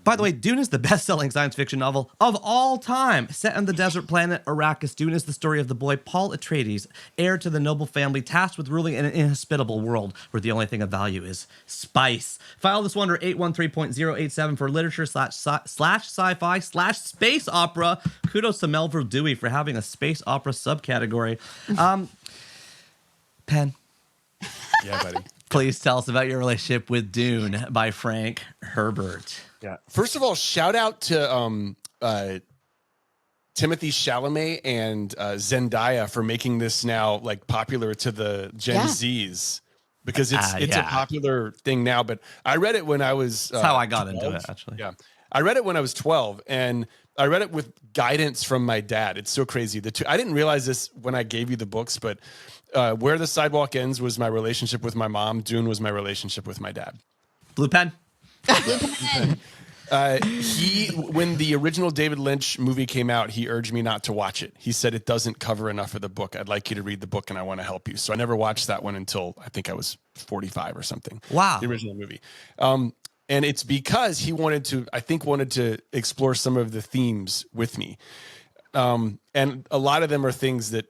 By the way, Dune is the best-selling science fiction novel of all time. Set on the desert planet Arrakis, Dune is the story of the boy Paul Atreides, heir to the noble family tasked with ruling an inhospitable world where the only thing of value is spice. File this wonder 813.087 for literature /sci-fi/space opera. Kudos to Melville Dewey for having a space opera subcategory. Penn. Yeah, buddy. Please tell us about your relationship with Dune by Frank Herbert. Yeah. First of all, shout out to Timothée Chalamet and Zendaya for making this now like popular to the Gen Zs because it's a popular thing now. But I read it when I was that's how I got 12. into it, actually. Yeah. I read it when I was 12 and I read it with guidance from my dad. It's so crazy. I didn't realize this when I gave you the books, but Where the Sidewalk Ends was my relationship with my mom. Dune was my relationship with my dad. Blue pen. When the original David Lynch movie came out, he urged me not to watch it. He said it doesn't cover enough of the book. I'd like you to read the book and I want to help you. So I never watched that one until I think I was 45 or something. Wow. The original movie. And it's because he wanted to explore some of the themes with me. And a lot of them are things that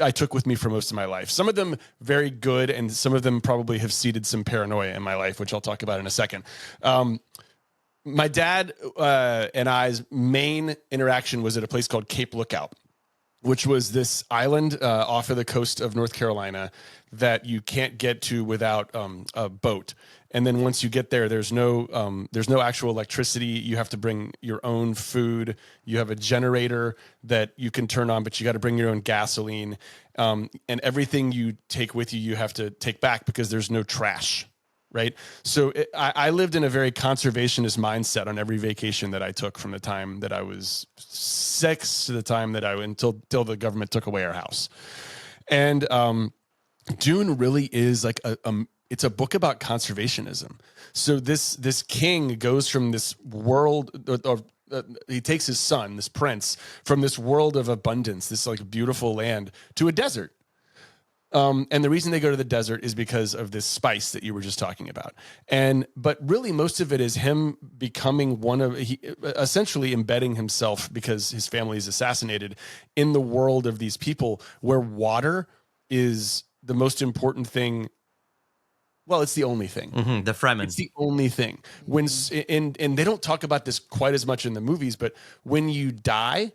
I took with me for most of my life. Some of them very good, and some of them probably have seeded some paranoia in my life, which I'll talk about in a second. My dad and I's main interaction was at a place called Cape Lookout, which was this island off of the coast of North Carolina that you can't get to without a boat. And then once you get there, there's no actual electricity. You have to bring your own food. You have a generator that you can turn on, but you got to bring your own gasoline. And everything you take with you, you have to take back because there's no trash, right? So I lived in a very conservationist mindset on every vacation that I took from the time that I was 6 to the time that until the government took away our house. And Dune really is like it's a book about conservationism. So this king goes from this world, he takes his son, this prince, from this world of abundance, this like beautiful land, to a desert. And the reason they go to the desert is because of this spice that you were just talking about. But really most of it is him becoming essentially embedding himself, because his family is assassinated, in the world of these people where water is the most important thing. Well, it's the only thing. Mm-hmm, the Fremen. It's the only thing. And they don't talk about this quite as much in the movies, but when you die,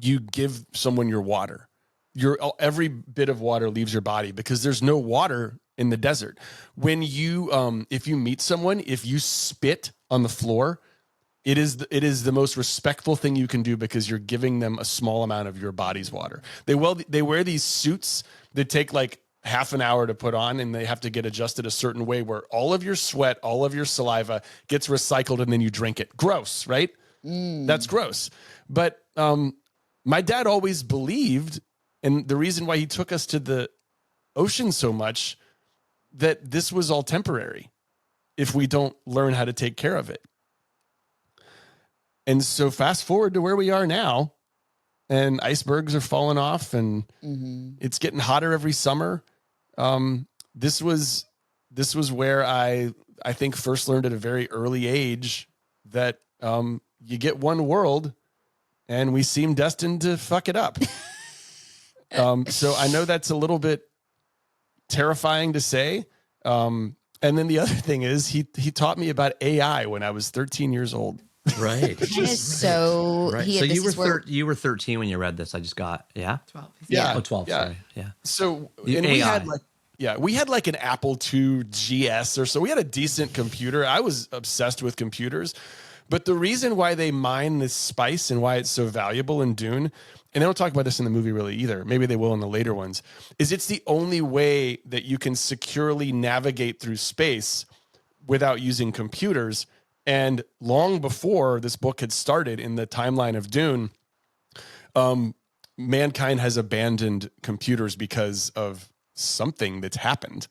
you give someone your water. Every bit of water leaves your body because there's no water in the desert. When you, if you meet someone, if you spit on the floor, it is the most respectful thing you can do because you're giving them a small amount of your body's water. They wear these suits that take like half an hour to put on, and they have to get adjusted a certain way where all of your sweat, all of your saliva gets recycled, and then you drink it. Gross, right? That's gross. But my dad always believed, and the reason why he took us to the ocean so much, that this was all temporary if we don't learn how to take care of it. And so fast forward to where we are now, and icebergs are falling off, and it's getting hotter every summer. This was where I think first learned at a very early age that you get one world, and we seem destined to fuck it up. So I know that's a little bit terrifying to say. And then the other thing is he taught me about AI when I was 13 years old. Right. He is so. Right. He, So this you were 13 when you read this. I just got 12. Yeah. Oh, 12. Yeah. Sorry. Yeah. So The and AI. we had like an Apple II GS or so. We had a decent computer. I was obsessed with computers. But the reason why they mine this spice and why it's so valuable in Dune, and they don't talk about this in the movie really either, maybe they will in the later ones, is it's the only way that you can securely navigate through space without using computers. And long before this book had started in the timeline of Dune, mankind has abandoned computers because of something that's happened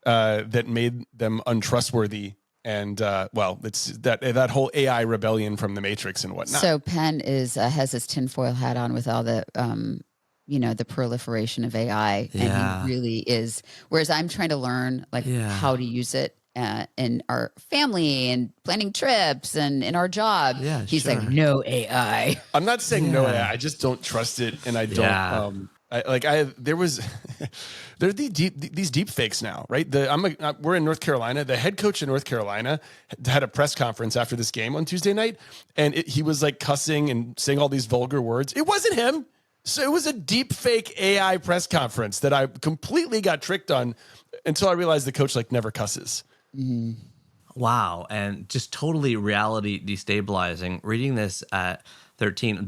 that made them untrustworthy. And it's that whole AI rebellion from the Matrix and whatnot. So Penn has his tinfoil hat on with all the the proliferation of AI, and he really is. Whereas I'm trying to learn how to use it in our family and planning trips and in our job. Yeah, he's sure. like, no AI. I'm not saying no AI. I just don't trust it, and I don't. There are these deep fakes now, right? We're in North Carolina. The head coach in North Carolina had a press conference after this game on Tuesday night, and he was like cussing and saying all these vulgar words. It wasn't him. So it was a deep fake AI press conference that I completely got tricked on until I realized the coach never cusses. Mm-hmm. Wow. And just totally reality destabilizing. Reading this at 13.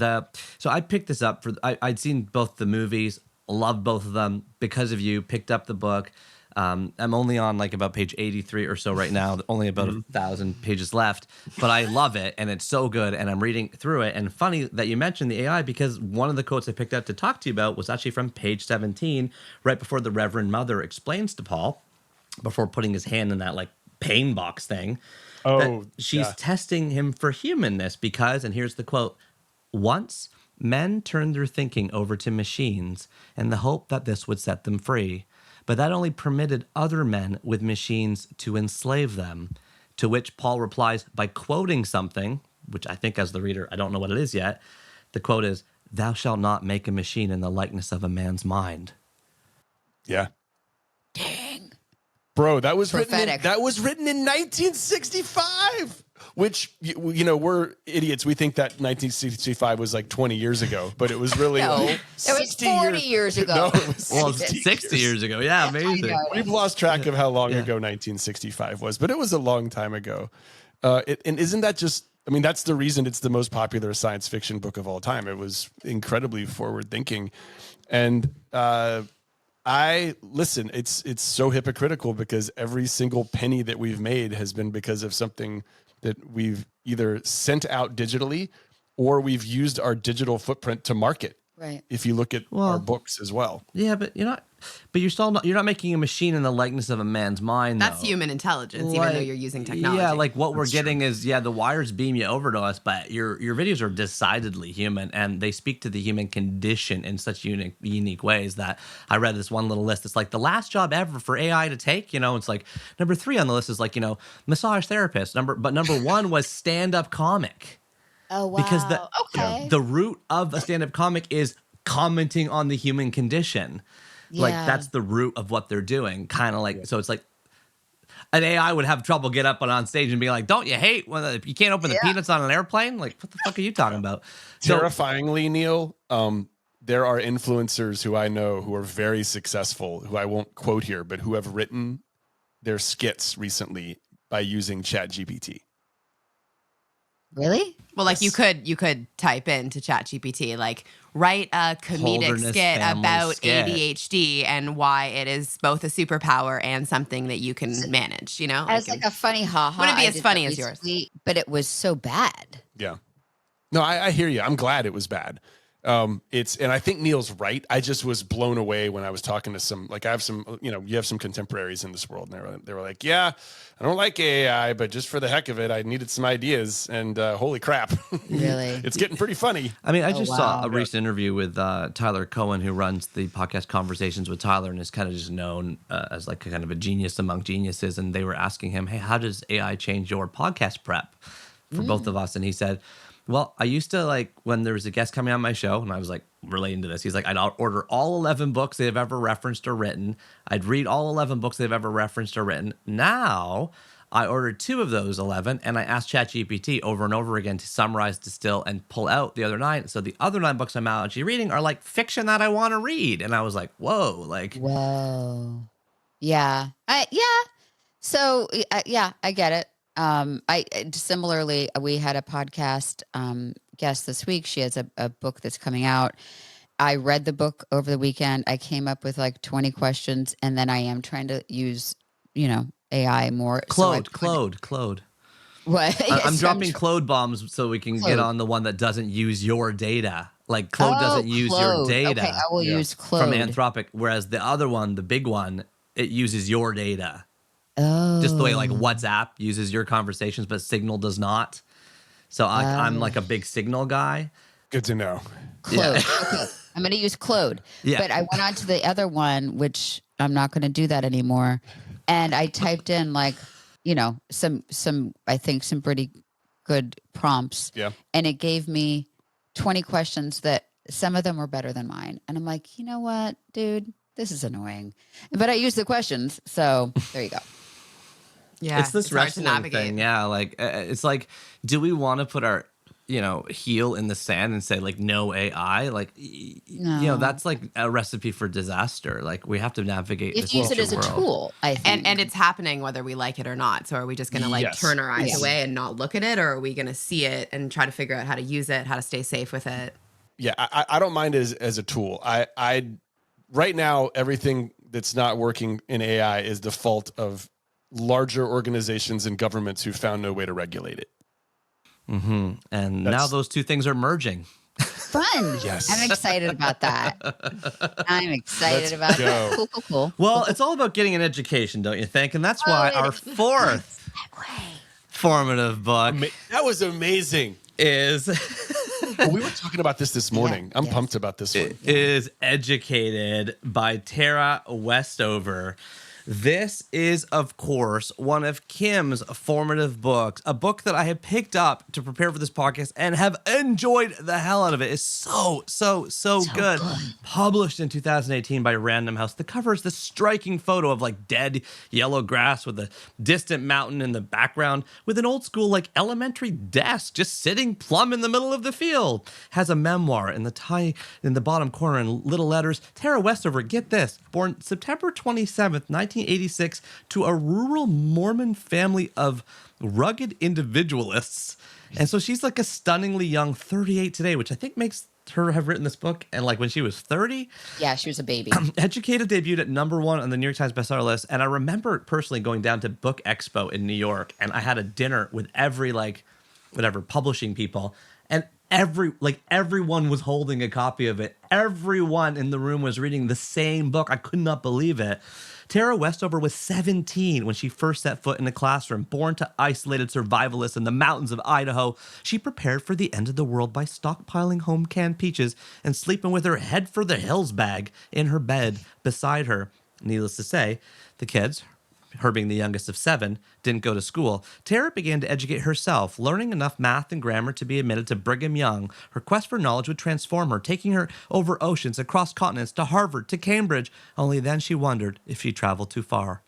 So I picked this up I'd seen both the movies, loved both of them because of you, picked up the book. I'm only on about page 83 or so right now, only about 1,000 pages left, but I love it and it's so good and I'm reading through it. And funny that you mentioned the AI because one of the quotes I picked up to talk to you about was actually from page 17, right before the Reverend Mother explains to Paul, before putting his hand in that pain box thing, that she's testing him for humanness because, and here's the quote, once men turned their thinking over to machines in the hope that this would set them free, but that only permitted other men with machines to enslave them, to which Paul replies by quoting something, which I think as the reader, I don't know what it is yet. The quote is, "Thou shalt not make a machine in the likeness of a man's mind." Yeah. Dang. Bro, that was Prophetic. written in 1965. Which, you know, we're idiots. We think that 1965 was like 20 years ago, but it was really No, like it was 40 years ago. No, it was Well, 60 60 years ago. Yeah, amazing. We've lost track of how long ago 1965 was, but it was a long time ago. And isn't that just, I mean, that's the reason it's the most popular science fiction book of all time. It was incredibly forward thinking. And listen, it's so hypocritical because every single penny that we've made has been because of something that we've either sent out digitally or we've used our digital footprint to market. Right. If you look at our books as well. Yeah, but you're not making a machine in the likeness of a man's mind. That's though. human intelligence, even though you're using technology. Yeah, like what we're getting is the wires beam you over to us, but your videos are decidedly human, and they speak to the human condition in such unique ways that I read this one little list. It's like the last job ever for AI to take. You know, it's like number 3 on the list is like, you know, massage therapist. Number 1 was stand-up comic. Oh, wow. Because okay. the root of a stand-up comic is commenting on the human condition. Like that's the root of what they're doing. Kind of like, so it's like an AI would have trouble get up on stage and be like, don't you hate when you can't open the peanuts on an airplane? Like, what the fuck are you talking about? Terrifyingly, Neal, there are influencers who I know who are very successful, who I won't quote here, but who have written their skits recently by using ChatGPT. Really? Well, like you could type into ChatGPT, like write a comedic Holderness skit Family about skit. ADHD and why it is both a superpower and something that you can manage. You know, As like a funny haha. Wouldn't be I as did funny that as yours. recently, but it was so bad. Yeah. No, I hear you. I'm glad it was bad. And I think Neal's right. I just was blown away when I was talking to some, like I have some, you know, you have some contemporaries in this world, and they were like, yeah, I don't like AI, but just for the heck of it, I needed some ideas, and holy crap. Really? It's getting pretty funny. I mean, I just saw wow. a recent interview with Tyler Cohen, who runs the podcast Conversations with Tyler and is kind of just known as like a kind of a genius among geniuses. And they were asking him, hey, how does AI change your podcast prep for both of us? And he said, well, I used to, like, when there was a guest coming on my show, and I was like relating to this, he's like, I'd order all 11 books they've ever referenced or written. I'd read all 11 books they've ever referenced or written. Now I ordered 2 of those 11, and I asked ChatGPT over and over again to summarize, distill, and pull out the other 9. So the other 9 books I'm actually reading are like fiction that I want to read. And I was like, whoa, like. Whoa. Yeah. So, I get it. I similarly, we had a podcast guest this week. She has a book that's coming out. I read the book over the weekend. I came up with like 20 questions, and then I am trying to use, you know, AI more. Claude. What? I'm dropping Claude bombs so we can get on the one that doesn't use your data. Like Claude doesn't use your data. Okay, I will use Claude. From Anthropic, whereas the other one, the big one, it uses your data. Oh. Just the way like WhatsApp uses your conversations, but Signal does not. So I'm like a big Signal guy. Good to know. Claude. Okay. I'm going to use Claude. Yeah. But I went on to the other one, which I'm not going to do that anymore. And I typed in like, you know, some I think some pretty good prompts. Yeah. And it gave me 20 questions that some of them were better than mine. And I'm like, you know what, dude, this is annoying. But I used the questions. So there you go. Yeah, it's this hard to wrestling navigate. thing. Yeah, like it's like, do we want to put our, you know, heel in the sand and say like no AI? Like, you know, that's like a recipe for disaster. Like we have to navigate. If you use it as a tool, I think. And it's happening whether we like it or not. So are we just going to like turn our eyes away and not look at it, or are we going to see it and try to figure out how to use it, how to stay safe with it? Yeah, I don't mind it as a tool. I right now everything that's not working in AI is the fault of larger organizations and governments who found no way to regulate it. Mm-hmm. And now those two things are merging. Fun. Yes. I'm excited about that. I'm excited about that. Cool. Well, it's all about getting an education, don't you think? And that's why our 4th formative book that was amazing. Is Well, we were talking about this morning. I'm pumped about this one. is Educated by Tara Westover. This is, of course, one of Kim's formative books, a book that I had picked up to prepare for this podcast and have enjoyed the hell out of it. It's so good. Published in 2018 by Random House. The cover is this striking photo of like dead yellow grass with a distant mountain in the background with an old school like elementary desk just sitting plumb in the middle of the field. Has a memoir in the bottom corner in little letters. Tara Westover, get this, born September 27th, 1986, to a rural Mormon family of rugged individualists. And so she's like a stunningly young 38 today, which I think makes her have written this book and like when she was 30. Yeah, she was a baby. Educated debuted at #1 on the New York Times bestseller list. And I remember personally going down to Book Expo in New York, and I had a dinner with every publishing people, and everyone was holding a copy of it. Everyone in the room was reading the same book. I could not believe it. Tara Westover was 17 when she first set foot in a classroom. Born to isolated survivalists in the mountains of Idaho, she prepared for the end of the world by stockpiling home canned peaches and sleeping with her head for the hills bag in her bed beside her. Needless to say, the kids, her being the youngest of 7, didn't go to school. Tara began to educate herself, learning enough math and grammar to be admitted to Brigham Young. Her quest for knowledge would transform her, taking her over oceans, across continents, to Harvard, to Cambridge. Only then she wondered if she traveled too far,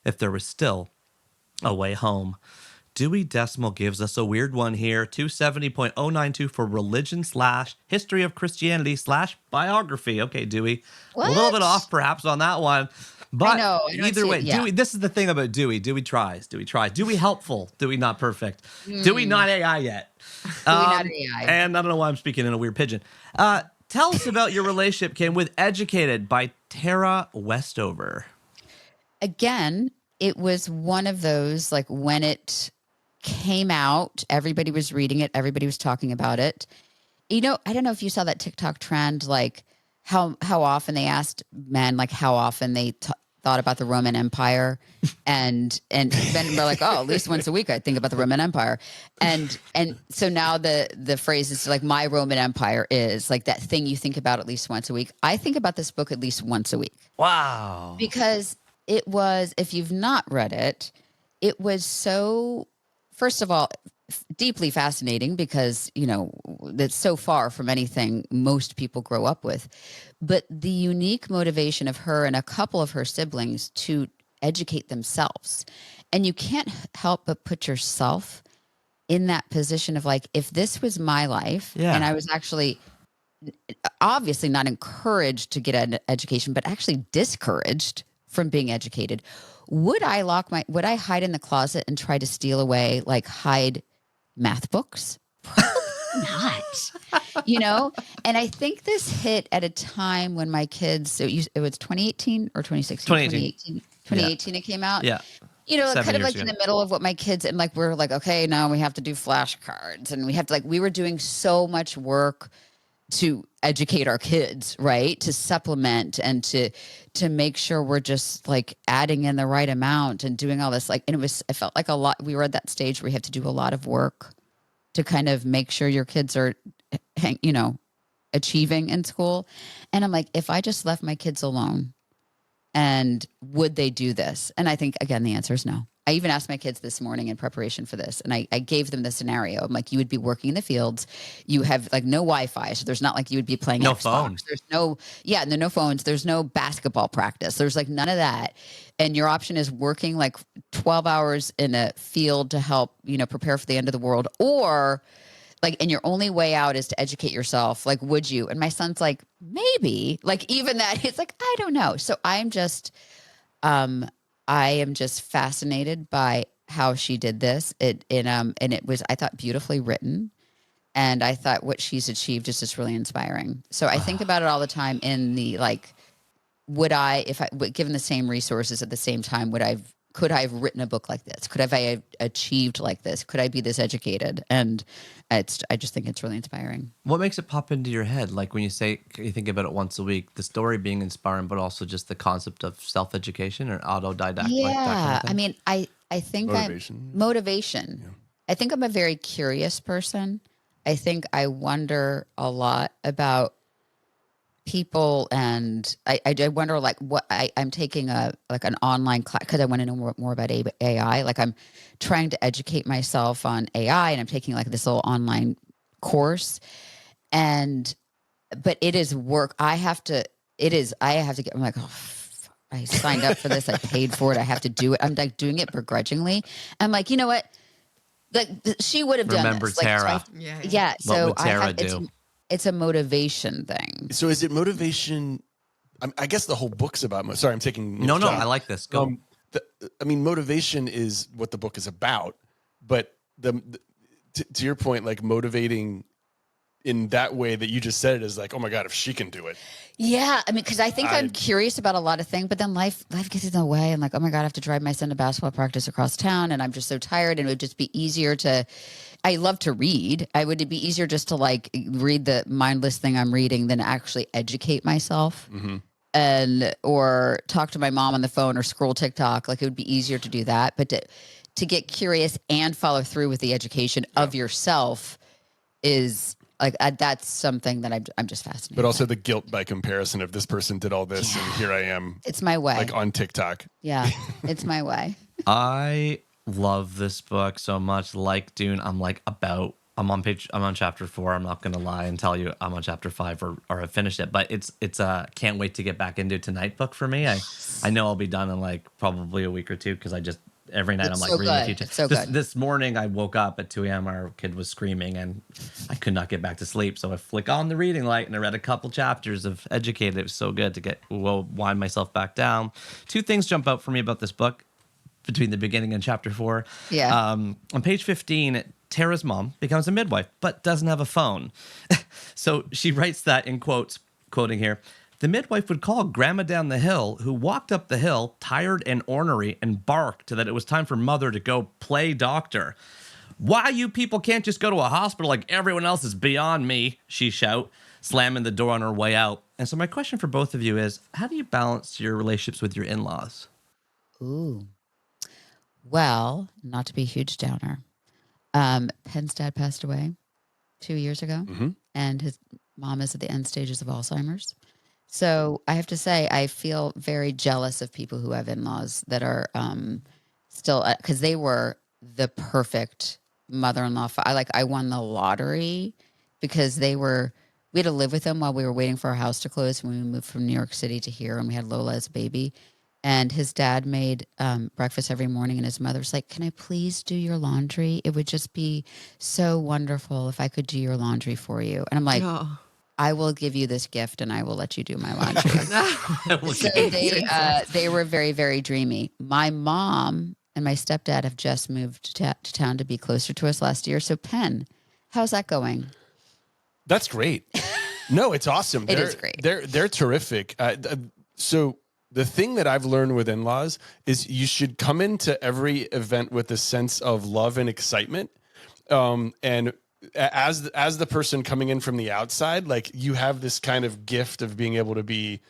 if there was still a way home. Dewey Decimal gives us a weird one here, 270.092 for religion/history of Christianity /biography. Okay, Dewey. What? A little bit off perhaps on that one. But I know either way, yeah. Dewey, this is the thing about Dewey. Dewey tries. Dewey helpful. Dewey not perfect. Dewey not AI yet. Dewey not AI. And I don't know why I'm speaking in a weird pigeon. Tell us about your relationship, Kim, with Educated by Tara Westover. Again, it was one of those, like when it came out, everybody was reading it. Everybody was talking about it. You know, I don't know if you saw that TikTok trend, like how often they asked men, like how often they thought about the Roman Empire, and then we're like, oh, at least once a week I think about the Roman Empire, and so now the phrase is like, my Roman Empire is like that thing you think about at least once a week. I think about this book at least once a week. Wow. Because it was, if you've not read it, it was so, first of all, deeply fascinating because, you know, that's so far from anything most people grow up with. But the unique motivation of her and a couple of her siblings to educate themselves. And you can't help but put yourself in that position of like, if this was my life, and I was actually obviously not encouraged to get an education, but actually discouraged from being educated, would I hide in the closet and try to steal away, like hide math books? Probably not, you know? And I think this hit at a time when my kids, so it was 2018 or 2016? 2018 it came out. Yeah. You know, 7 kind of years like ago. in the middle of what my kids, and like, we're like, okay, now we have to do flashcards and we have to, like, we were doing so much work to educate our kids, right? To supplement and to make sure we're just like adding in the right amount and doing all this. Like, and it felt like a lot. We were at that stage where you have to do a lot of work to kind of make sure your kids are, you know, achieving in school. And I'm like, if I just left my kids alone, and would they do this? And I think, again, the answer is no. I even asked my kids this morning in preparation for this, and I gave them the scenario. I'm like, you would be working in the fields. You have like no Wi-Fi, so there's not like you would be playing no Xbox. phones. There's no phones. There's no basketball practice. There's like none of that. And your option is working like 12 hours in a field to help, you know, prepare for the end of the world, or like, and your only way out is to educate yourself. Like, would you? And my son's like, maybe. Like, even that, he's like, I don't know. So I am just fascinated by how she did this. And it was, I thought, beautifully written. And I thought what she's achieved is just really inspiring. So I think about it all the time in the, like, given the same resources at the same time, could I have written a book like this? Could I have achieved like this? Could I be this educated? And I just think it's really inspiring. What makes it pop into your head? Like when you say, you think about it once a week, the story being inspiring, but also just the concept of self-education or autodidact. Yeah. Like that kind of thing? I mean, I think motivation. Yeah. I think I'm a very curious person. I think I wonder a lot about people, and I wonder like what I'm taking an online class because I want to know more about AI. Like I'm trying to educate myself on AI, and I'm taking like this little online course, but it is work. I have to get, I'm like, oh, I signed up for this. I paid for it. I have to do it. I'm like doing it begrudgingly. I'm like, you know what? Like she would have done Remember this. Tara. Like, yeah. What So would Tara do? It's a motivation thing. So is it motivation? I guess the whole book's about. Sorry, I'm taking. No, I like this. Go. Motivation is what the book is about, but to your point, like motivating in that way that you just said it is like, oh my God, if she can do it. Yeah, I mean, because I think I'm curious about a lot of things, but then life gets in the way. I'm like, oh my God, I have to drive my son to basketball practice across town, and I'm just so tired. And it would just be easier to. I love to read. Would it be easier just to like read the mindless thing I'm reading than actually educate myself, or talk to my mom on the phone or scroll TikTok? Like it would be easier to do that, but to get curious and follow through with the education of yourself is. Like that's something that I'm just fascinated. But also the guilt by comparison of this person did all this and here I am. It's my way. Like on TikTok. Yeah, it's my way. I love this book so much. Like Dune, I'm on chapter 4. I'm not gonna lie and tell you I'm on chapter 5 or I've finished it. But it's a can't wait to get back into tonight book for me. I know I'll be done in like probably a week or two because I just. Every night I'm like reading a few times. So good. This morning I woke up at 2 a.m. Our kid was screaming and I could not get back to sleep. So I flick on the reading light and I read a couple chapters of Educated. It was so good to wind myself back down. 2 things jump out for me about this book between the beginning and chapter 4. Yeah. On page 15, Tara's mom becomes a midwife but doesn't have a phone. So she writes that in quotes, quoting here. The midwife would call Grandma down the hill, who walked up the hill, tired and ornery, and barked that it was time for Mother to go play doctor. Why you people can't just go to a hospital like everyone else is beyond me, she shout, slamming the door on her way out. And so my question for both of you is, how do you balance your relationships with your in-laws? Ooh. Well, not to be a huge downer. Penn's dad passed away 2 years ago, and his mom is at the end stages of Alzheimer's. So I have to say, I feel very jealous of people who have in-laws that are still, because they were the perfect mother-in-law. I won the lottery because we had to live with them while we were waiting for our house to close when we moved from New York City to here, and we had Lola as a baby. And his dad made breakfast every morning, and his mother was like, can I please do your laundry? It would just be so wonderful if I could do your laundry for you. And I'm like, I will give you this gift and I will let you do my laundry. So they were very, very dreamy. My mom and my stepdad have just moved to town to be closer to us last year. So Penn, how's that going? That's great. No, it's awesome. It is great. They're terrific. So the thing that I've learned with in-laws is you should come into every event with a sense of love and excitement. And as the person coming in from the outside, like you have this kind of gift of being able to be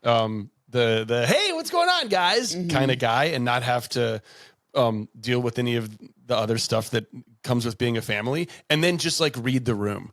the hey, what's going on, guys, kind of guy, and not have to deal with any of the other stuff that comes with being a family, and then just like read the room.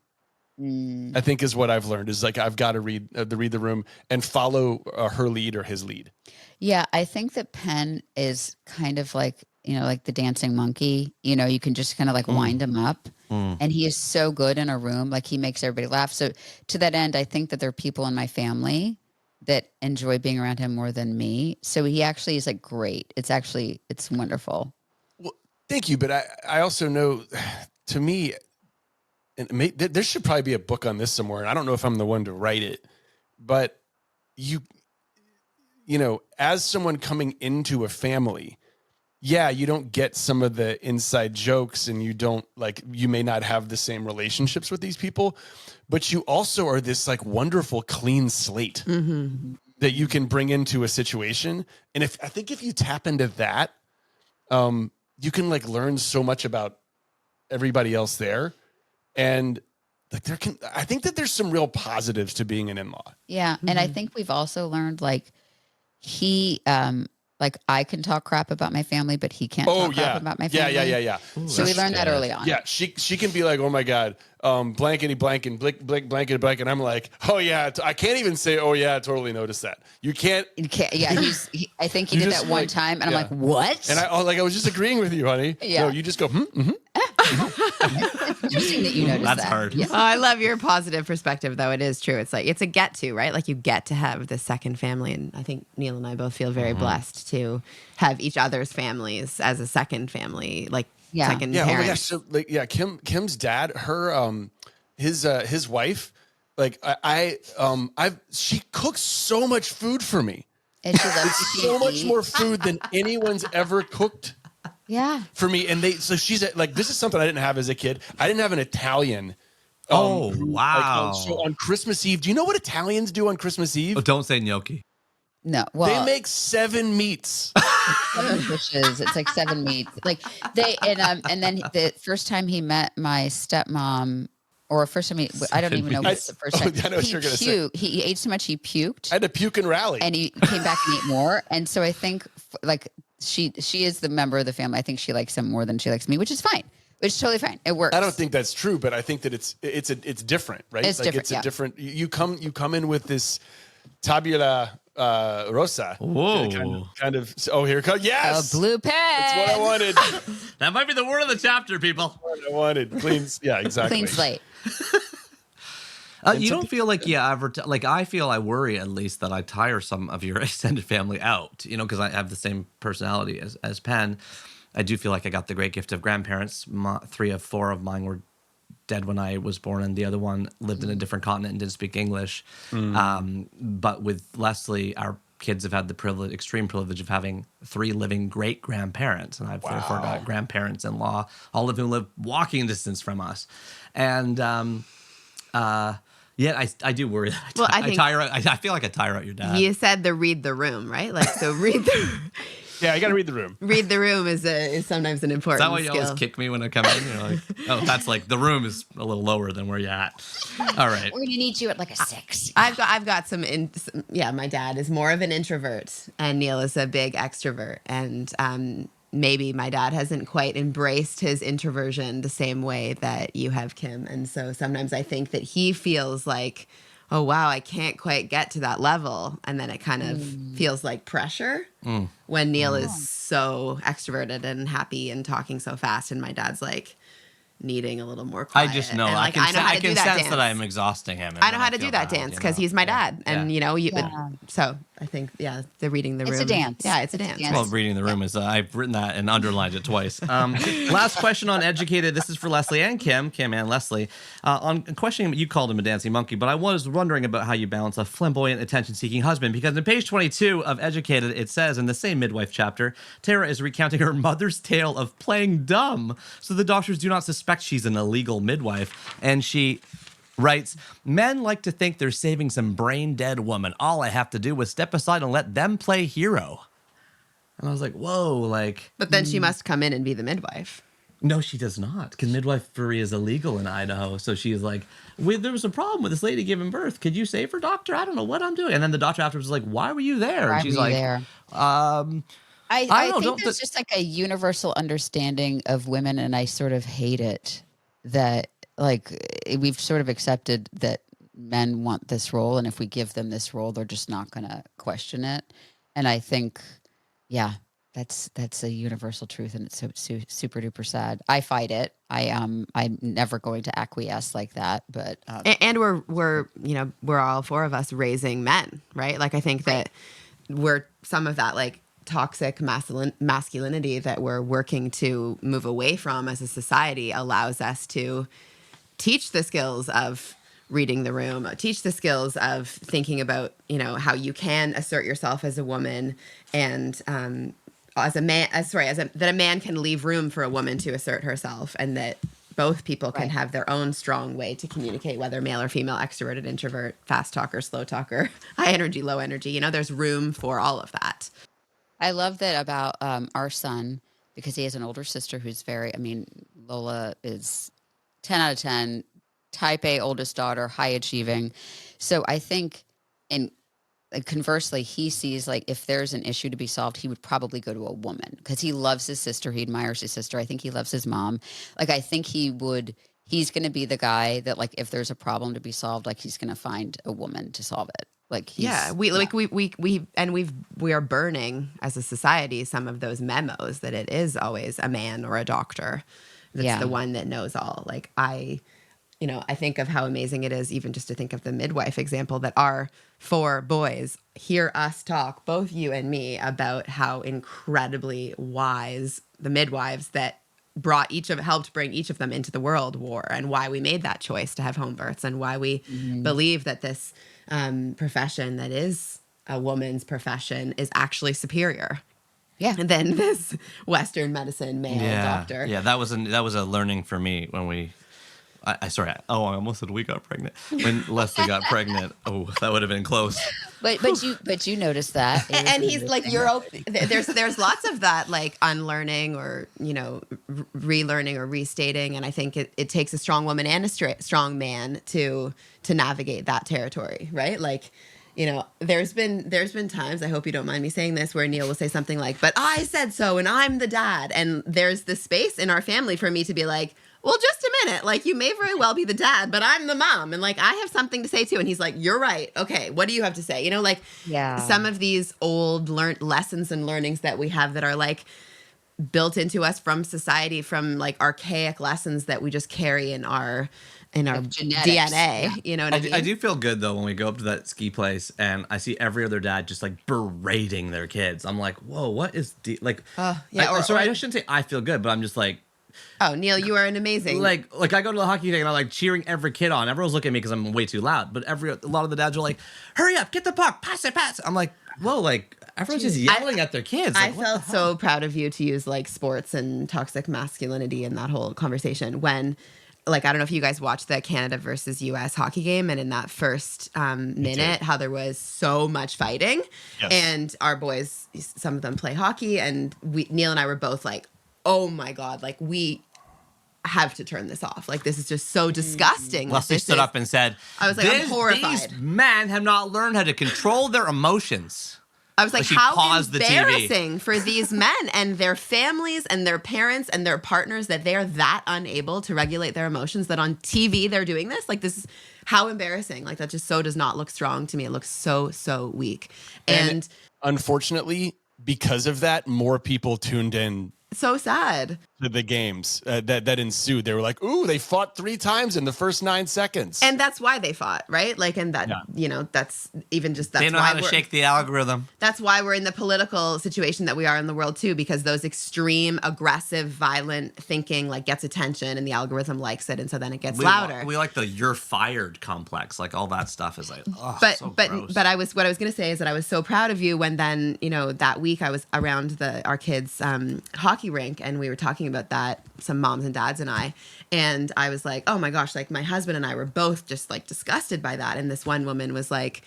I think is what I've learned is like I've got to read the room and follow her lead or his lead. Yeah, I think that Penn is kind of like, like the dancing monkey. You can just kind of like wind him up. And he is so good in a room. Like he makes everybody laugh. So to that end, I think that there are people in my family that enjoy being around him more than me. So he actually is like great. It's wonderful. Well, thank you. But I also know, to me, and there should probably be a book on this somewhere. And I don't know if I'm the one to write it, but you as someone coming into a family, yeah, you don't get some of the inside jokes and you may not have the same relationships with these people, but you also are this like wonderful clean slate that you can bring into a situation. And I think if you tap into that, you can like learn so much about everybody else there. And like I think that there's some real positives to being an in-law. Yeah. And I think we've also learned like Like I can talk crap about my family, but he can't talk crap about my family. Yeah. So we learned that early on. Yeah, she can be like, oh my God, blankety blank and blankety blank, and I'm like, oh yeah, I can't even say, oh yeah, I totally noticed that. You can't. Yeah, I think he did that one time, and I'm like, what? And I was just agreeing with you, honey. Yeah. No, you just go, mm-hmm. It's interesting that you noticed That's that. hard. Yeah. Oh, I love your positive perspective, though. It is true. It's like, it's a get to, right? Like you get to have this second family. And I think Neal and I both feel very blessed to have each other's families as a second family, like second Yeah. parent. Oh my gosh. So Kim's dad, her, his wife, like she cooks so much food for me. And she loves So much more food than anyone's ever cooked. Yeah. For me, and so she's like, this is something I didn't have as a kid. I didn't have an Italian. Oh, who, wow. So on Christmas Eve, do you know what Italians do on Christmas Eve? Oh, don't say gnocchi. No. Well, They make 7 meats. 7 dishes. It's like 7 meats. Like they and then the first time he met my stepmom, or first time I don't even know if it's the first time. I know what you're gonna say. He ate so much he puked. I had to puke and rally. And he came back and ate more. And so I think like she is the member of the family. I think she likes him more than she likes me, which is fine. Which is totally fine. It works. I don't think that's true, but I think that it's different, right? It's different, It's a different. You come in with this tabula rosa. Whoa. Kind of. Oh, here it comes. Yes, A blue pen. That's what I wanted. That might be the word of the chapter, people. What I wanted. Clean. Yeah, exactly. Clean slate. You don't feel like I worry at least that I tire some of your extended family out, because I have the same personality as Penn. I do feel like I got the great gift of grandparents. 3 of 4 of mine were dead when I was born, and the other one lived in a different continent and didn't speak English. But with Leslie, our kids have had the extreme privilege of having 3 living great grandparents, and I've therefore got grandparents-in-law, all of whom live walking distance from us. And yeah, I do worry that I feel like I tire out your dad. You said the read the room, right? Like, so read the Yeah, I got to read the room. Read the room is sometimes an important skill. Is that why you always kick me when I come in? You're like, oh, that's like the room is a little lower than where you're at. All right. We're gonna need you at like a 6. I've got some. My dad is more of an introvert, and Neal is a big extrovert, and maybe my dad hasn't quite embraced his introversion the same way that you have, Kim. And so sometimes I think that he feels like, oh, wow, I can't quite get to that level. And then it kind of feels like pressure when Neal is so extroverted and happy and talking so fast. And my dad's like needing a little more quiet. I just know. And, I can sense that I'm exhausting him. I know how to do that dance because he's my dad. And, so I think, the reading the room. It's a dance. Yeah, it's a dance. Well, reading the room is, I've written that and underlined it twice. Last question on Educated. This is for Leslie and Kim and Leslie. On questioning, you called him a dancing monkey, but I was wondering about how you balance a flamboyant, attention-seeking husband, because in page 22 of Educated, it says in the same midwife chapter, Tara is recounting her mother's tale of playing dumb, so the doctors do not suspect she's an illegal midwife, and she writes, men like to think they're saving some brain-dead woman. All I have to do is step aside and let them play hero. And I was like, whoa, like... But then she must come in and be the midwife. No, she does not, because midwifery is illegal in Idaho. So she's like, there was a problem with this lady giving birth. Could you save her, doctor? I don't know what I'm doing. And then the doctor afterwards was like, why were you there? Why And she's were you like, there? I think there's just like a universal understanding of women, and I sort of hate it that like we've sort of accepted that men want this role, and if we give them this role, they're just not going to question it. And I think, that's a universal truth, and it's so super duper sad. I fight it. I'm never going to acquiesce like that. But and we're all 4 of us raising men, right? Like I think that we're some of that like toxic masculinity that we're working to move away from as a society allows us to teach the skills of reading the room, teach the skills of thinking about, how you can assert yourself as a woman, and that a man can leave room for a woman to assert herself, and that both people can have their own strong way to communicate, whether male or female, extroverted, introvert, fast talker, slow talker, high energy, low energy. There's room for all of that. I love that about our son, because he has an older sister who's Lola is 10 out of 10, type A oldest daughter, high achieving. So I think conversely, he sees like if there's an issue to be solved, he would probably go to a woman because he loves his sister. He admires his sister. I think he loves his mom. Like, I think he's going to be the guy that like, if there's a problem to be solved, like he's going to find a woman to solve it. Like, we are burning as a society some of those memos that it is always a man or a doctor that's the one that knows all. Like, I think of how amazing it is even just to think of the midwife example, that our 4 boys hear us talk, both you and me, about how incredibly wise the midwives that helped bring each of them into the world were, and why we made that choice to have home births, and why we believe that this profession that is a woman's profession is actually superior. Yeah. Than this Western medicine male doctor. Yeah, that was a learning for me when I almost said we got pregnant. When Leslie got pregnant, that would have been close. But you noticed that. And he's like, there's lots of that, like unlearning or, relearning or restating. And I think it takes a strong woman and a strong man to navigate that territory, right? Like, there's been times, I hope you don't mind me saying this, where Neal will say something like, but I said so and I'm the dad. And there's this space in our family for me to be like, well, just a minute. Like, you may very well be the dad, but I'm the mom. And like, I have something to say too. And he's like, you're right. Okay. What do you have to say? Some of these old learned lessons and learnings that we have that are like built into us from society, from like archaic lessons that we just carry in our genetics. DNA. You know what I mean? I do feel good though when we go up to that ski place and I see every other dad just like berating their kids. I'm like, whoa, what is I shouldn't say I feel good, but I'm just like, oh, Neal, you are an amazing... Like I go to the hockey thing and I'm like cheering every kid on. Everyone's looking at me because I'm way too loud. But a lot of the dads are like, hurry up, get the puck, pass it. I'm like, whoa, like everyone's just yelling at their kids. Like, I felt so proud of you to use like sports and toxic masculinity in that whole conversation when... Like, I don't know if you guys watched the Canada versus U.S. hockey game, and in that first minute, how there was so much fighting. Yes. And our boys, some of them play hockey, and Neal and I were both like, oh my God, like we have to turn this off. Like, this is just so disgusting. Leslie stood up and said, I was like, I'm horrified. These men have not learned how to control their emotions. I was like, how embarrassing for these men and their families and their parents and their partners that they're that unable to regulate their emotions, that on TV they're doing this. Like, this is how embarrassing. Like, that just so does not look strong to me. It looks so, so weak. And unfortunately, because of that, more people tuned in. So sad. To the games that ensued. They were like, ooh, they fought 3 times in the first 9 seconds. And that's why they fought, right? Like, and that, that's even just, that's they know why how to shake the algorithm. That's why we're in the political situation that we are in the world too, because those extreme, aggressive, violent thinking like gets attention and the algorithm likes it. And so then it gets louder. We like the you're fired complex. Like all that stuff is like, but gross. What I was going to say is that I was so proud of you when then, that week I was around our kids' hockey rink and we were talking about that, some moms and dads and I was like, oh my gosh, like my husband and I were both just like disgusted by that. And this one woman was like,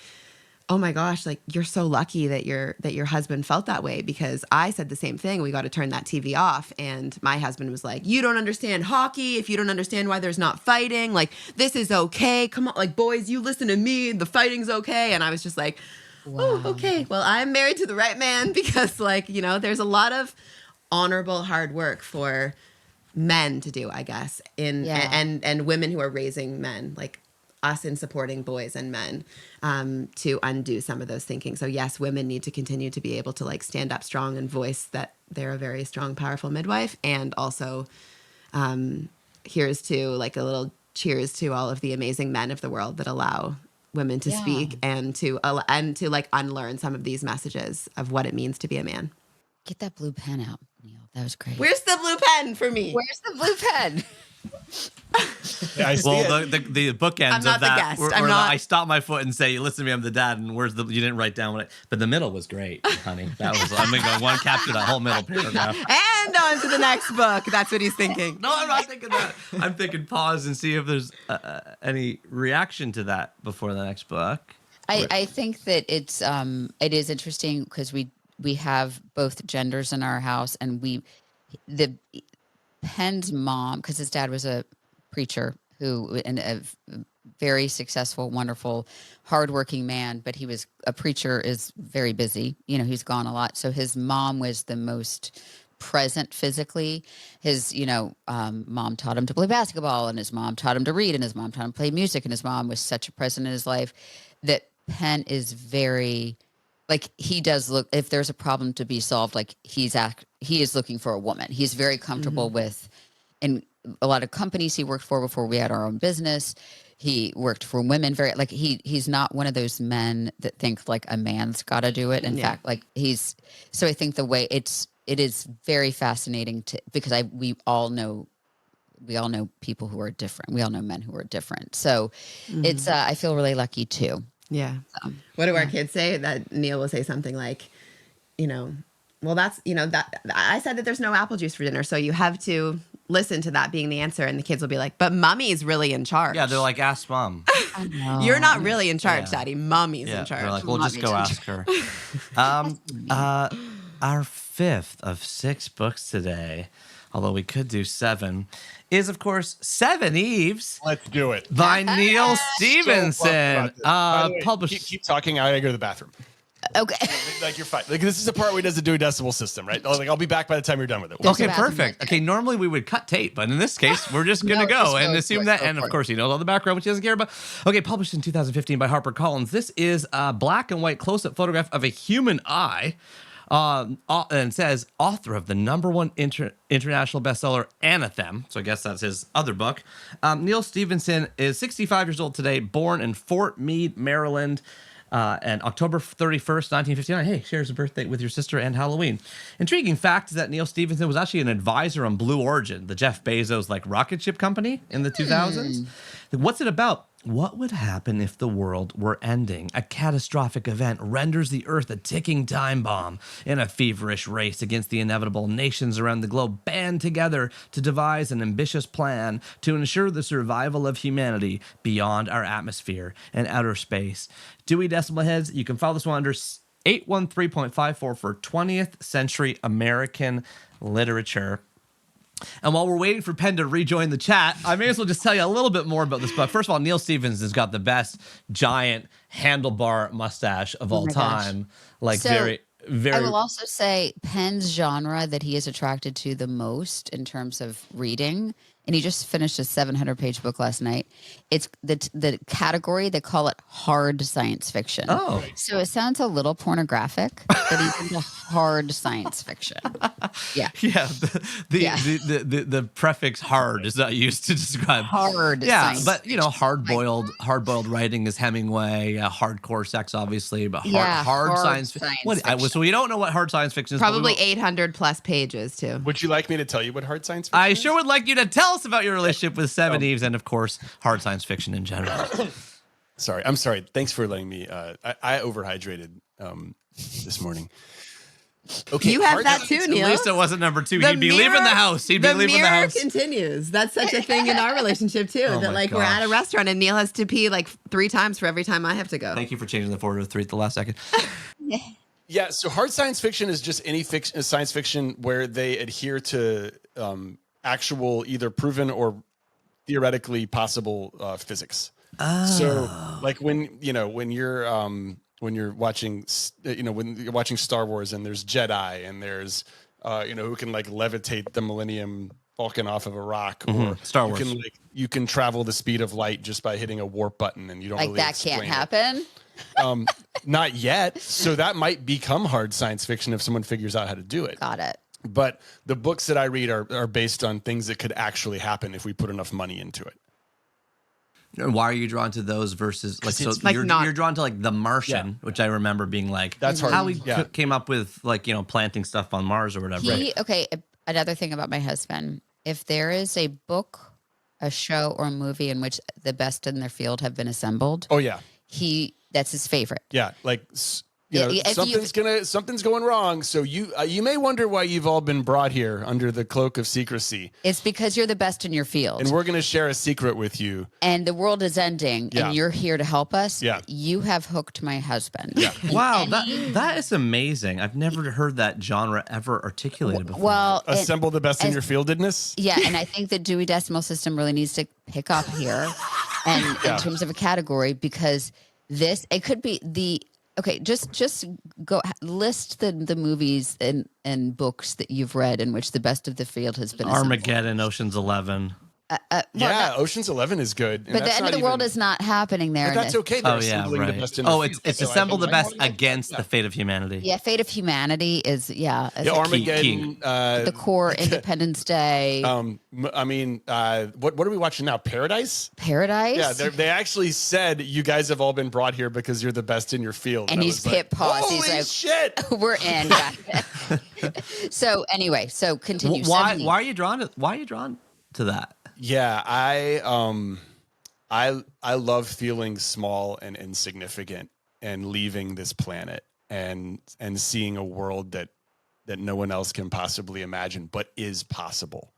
oh my gosh, like you're so lucky that your husband felt that way, because I said the same thing. We got to turn that TV off. And my husband was like, you don't understand hockey. If you don't understand why there's not fighting, like this is okay. Come on, like boys, you listen to me. The fighting's okay. And I was just like, wow. Oh, okay. Well, I'm married to the right man, because like, there's a lot of honorable hard work for men to do, I guess, and women who are raising men, like us in supporting boys and men, to undo some of those thinking. So yes, women need to continue to be able to like stand up strong and voice that they're a very strong, powerful midwife. And also, here's to like a little cheers to all of the amazing men of the world that allow women to speak and to like unlearn some of these messages of what it means to be a man. Get that blue pen out, Neal. That was great. Where's the blue pen for me? Where's the blue pen? The bookends I'm not of that. The guest. I'm not. I stop my foot and say, "Listen to me, I'm the dad." And you didn't write down what it. But the middle was great, honey. I'm gonna one capture that whole middle paragraph. And on to the next book. That's what he's thinking. No, I'm not thinking that. I'm thinking pause and see if there's any reaction to that before the next book. I think that it is interesting because we have both genders in our house, and Penn's mom, because his dad was a preacher and a very successful, wonderful, hardworking man, but he was a preacher, is very busy. You know, he's gone a lot. So his mom was the most present physically. His, mom taught him to play basketball, and his mom taught him to read, and his mom taught him to play music, and his mom was such a present in his life that Penn is very, like, he does look, if there's a problem to be solved, like he is looking for a woman. He's very comfortable with, in a lot of companies he worked for before we had our own business. He worked for women very, like, he's not one of those men that think like a man's got to do it. In fact, like so I think the way it is very fascinating because we all know people who are different. We all know men who are different. So it's, I feel really lucky too. Yeah. What do our kids say? That Neal will say something like, well, that's, that I said that there's no apple juice for dinner, so you have to listen to that being the answer. And the kids will be like, but mommy's really in charge. Yeah, they're like, ask mom. I know. You're not really in charge, Daddy. Mommy's in charge. They're like, well, just go ask her. Our fifth of 6 books today, although we could do 7, is, of course, Seveneves. Let's do it. By Neal Stephenson. By the way, Published. keep talking. I gotta go to the bathroom. Okay. Like, you're fine. Like, this is the part where he does the Dewey Decimal System, right? Like, I'll be back by the time you're done with it. There's Okay, a bathroom perfect. right there. Okay, normally we would cut tape, but in this case, we're just going to No, go just and go assume for it, that. go And for of it. course, he knows all the background, which he doesn't care about. Okay, published in 2015 by HarperCollins. This is a black and white close-up photograph of a human eye. And it says, author of the #1 international bestseller, Anathem. So I guess that's his other book. Neal Stephenson is 65 years old today, born in Fort Meade, Maryland. And October 31st, 1959. Hey, shares a birthday with your sister and Halloween. Intriguing fact is that Neal Stephenson was actually an advisor on Blue Origin, the Jeff Bezos rocket ship company in the 2000s. What's it about? What would happen if the world were ending? A catastrophic event renders the Earth a ticking time bomb. In a feverish race against the inevitable, nations around the globe band together to devise an ambitious plan to ensure the survival of humanity beyond our atmosphere and outer space. Dewey Decimal Heads, you can follow this one under 813.54 for 20th century American literature. And while we're waiting for Penn to rejoin the chat, I may as well just tell you a little bit more about this book. First of all, Neal Stephenson has got the best giant handlebar mustache of all my gosh. time. Like, So, very, very. I will also say Penn's genre that he is attracted to the most in terms of reading, and he just finished a 700-page book last night. It's the category, they call it hard science fiction. Oh. So it sounds a little pornographic, but he's into hard science fiction. Yeah. Yeah, Yeah. the prefix "hard" is not used to describe Hard Yeah, science but fiction. hard-boiled writing is Hemingway. Hardcore sex, obviously, but Yeah, hard hard science science fiction. So we don't know what hard science fiction is. but we Probably will- 800 plus pages too. Would you like me to tell you what hard science fiction I is? sure would like you to tell us about your relationship with Seveneves and, of course, hard science fiction in general. Sorry. I'm sorry. Thanks for letting me. I overhydrated this morning. Okay. You have hard that science- too, Neal. At least it wasn't number 2. The He'd be leaving the house. He'd be leaving the mirror house. continues. That's such a thing in our relationship too. Oh that my we're at a gosh. restaurant and Neal has to pee 3 times for every time I have to go. Thank you for changing the 4 to 3 at the last second. Yeah. So hard science fiction is just any science fiction where they adhere to actual either proven or theoretically possible physics. So like when you're watching Star Wars and there's Jedi and there's who can levitate the Millennium Falcon off of a rock, or Star Wars. You can travel the speed of light just by hitting a warp button, and you don't Like really that explain can't it. happen. Not yet. So that might become hard science fiction if someone figures out how to do it. Got it. But the books that I read are based on things that could actually happen if we put enough money into it. And why are you drawn to those versus it's you're drawn to The Martian, which I remember being That's hard. how we Yeah. came up with planting stuff on Mars or whatever. Okay, another thing about my husband, if there is a book, a show, or a movie in which the best in their field have been assembled, Oh yeah. that's his favorite. Yeah, If something's going wrong. So you may wonder why you've all been brought here under the cloak of secrecy, It's because you're the best in your field. and we're going to share a secret with you. And the world is ending, Yeah. and you're here to help us. Yeah. You have hooked my husband. Yeah. Wow, that is amazing. I've never heard that genre ever articulated before. Well, Assemble the best in as- your fieldedness. yeah, and I think the Dewey Decimal System really needs to pick up here. and in terms of a category, because it could be just go list the movies and books that you've read in which the best of the field has been Armageddon, Ocean's 11. Ocean's 11 is good. But the end of the world is not happening there. But that's okay. They're assembling the best in the field. It's assemble the best against the fate of humanity. Yeah, Fate of Humanity is Armageddon. The Core, Independence Day. What are we watching now? Paradise? Yeah, they actually said you guys have all been brought here because you're the best in your field. And he's pit paws. Holy he's like, shit! We're in. So anyway, continue. Why are you drawn to that? Yeah, I love feeling small and insignificant and leaving this planet and seeing a world that no one else can possibly imagine, but is possible.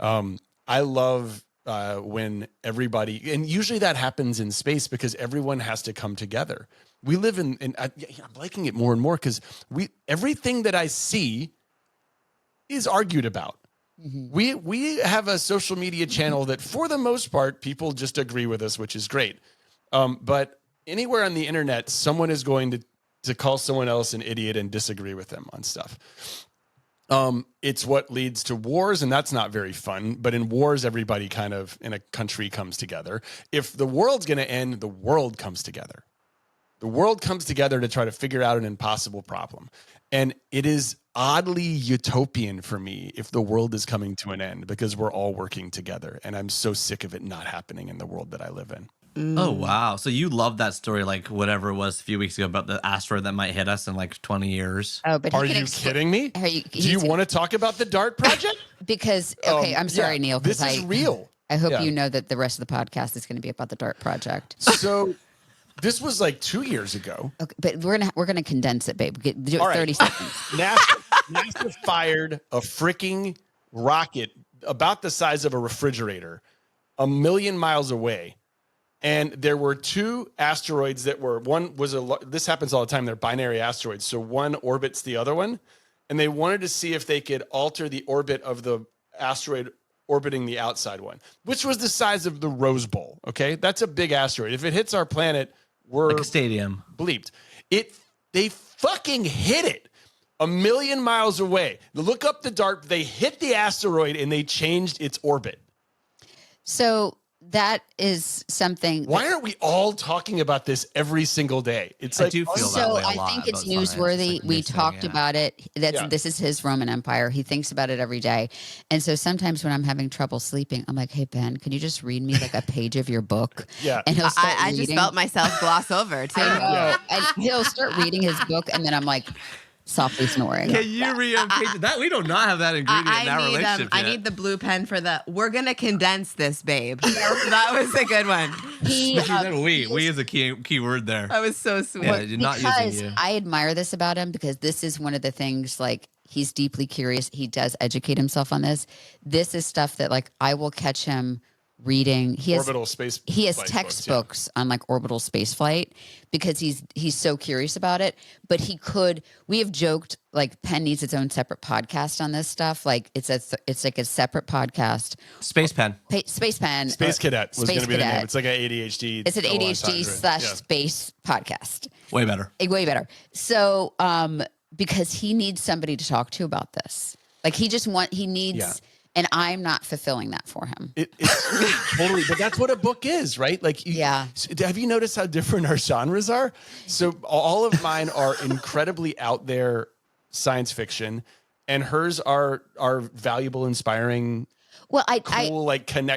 I love when everybody, and usually that happens in space because everyone has to come together. We live I'm liking it more and more because everything that I see is argued about. Mm-hmm. We have a social media channel that, for the most part, people just agree with us, which is great. But anywhere on the internet, someone is going to call someone else an idiot and disagree with them on stuff. It's what leads to wars, and that's not very fun. But in wars, everybody kind of in a country comes together. If the world's going to end, the world comes together. The world comes together to try to figure out an impossible problem. And it is oddly utopian for me if the world is coming to an end because we're all working together. And I'm so sick of it not happening in the world that I live in. Oh, wow. So you love that story, like whatever it was a few weeks ago about the asteroid that might hit us in like 20 years. Oh, but are you kidding me? Do you want to talk about the DART project? Because, I'm sorry, Neal. This is real. I hope you know that the rest of the podcast is going to be about the DART project. So this was like 2 years ago. Okay, but we're gonna condense it, babe. Do it 30 seconds. NASA fired a freaking rocket about the size of a refrigerator 1 million miles away. And there were two asteroids this happens all the time. They're binary asteroids. So one orbits the other one. And they wanted to see if they could alter the orbit of the asteroid orbiting the outside one, which was the size of the Rose Bowl. Okay. That's a big asteroid. If it hits our planet, we're like a stadium. Bleeped. They fucking hit it 1 million miles away. Look up the DART. They hit the asteroid and they changed its orbit. So that is something. Why aren't we all talking about this every single day? It's like, I do feel that way a lot. I think it's about newsworthy. like we talked about it. This is his Roman Empire. He thinks about it every day. And so sometimes when I'm having trouble sleeping, I'm like, hey, Ben, can you just read me like a page of your book? Yeah. And he'll start I just felt myself gloss over too. I know. And he'll start reading his book and then I'm like, softly snoring. Can you read that? We do not have that ingredient in our relationship I need the blue pen for we're going to condense this, babe. That was a good one. We is a key word there. That was so sweet. Yeah, you're not using you. I admire this about him because this is one of the things, like, he's deeply curious. He does educate himself on this. This is stuff that, like, I will catch him reading. He has textbooks on like orbital space flight because he's so curious about it. But we have joked like Penn needs its own separate podcast on this stuff. Like it's like a separate podcast. Space Cadet was going to be the name. It's like an ADHD. It's an ADHD / space podcast. Way better. Way better. So because he needs somebody to talk to about this. Like he needs. Yeah. And I'm not fulfilling that for him. It's totally, but that's what a book is, right? Like, have you noticed how different our genres are? So all of mine are incredibly out there science fiction, and hers are valuable, inspiring. Well,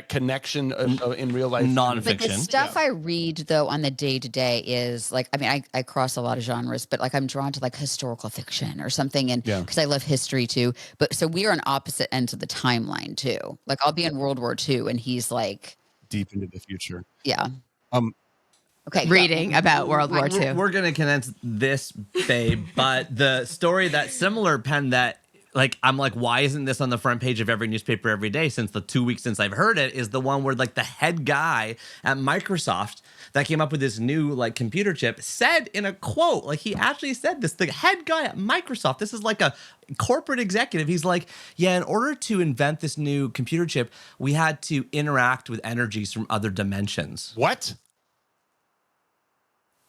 connection in real life nonfiction. But the stuff I read though on the day to day is like, I mean, I cross a lot of genres, but like I'm drawn to like historical fiction or something, and because I love history too. But so we are on opposite ends of the timeline too. Like I'll be in World War II, and he's like deep into the future. Yeah. Okay. Reading about World War II. We're gonna condense this, babe, but the story that's similar, Penn, that like, I'm like, why isn't this on the front page of every newspaper every day since the 2 weeks since I've heard it, is the one where like the head guy at Microsoft that came up with this new like computer chip said in a quote, like he actually said this, the head guy at Microsoft, this is like a corporate executive. He's like, yeah, in order to invent this new computer chip, we had to interact with energies from other dimensions. What?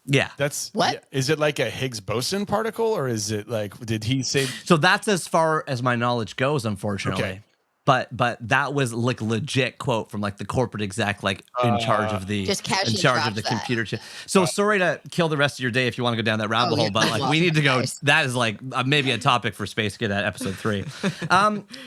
Yeah. That's What? yeah. Is it like a Higgs boson particle, or is it like, did he say? So that's as far as my knowledge goes, unfortunately. Okay. But that was like legit quote from like the corporate exec, like in charge of the Just casually in charge of drops the that. computer chip. So sorry to kill the rest of your day if you want to go down that rabbit Oh, hole, yeah. but like we need to go. That is like maybe a topic for Space Kid at episode 3.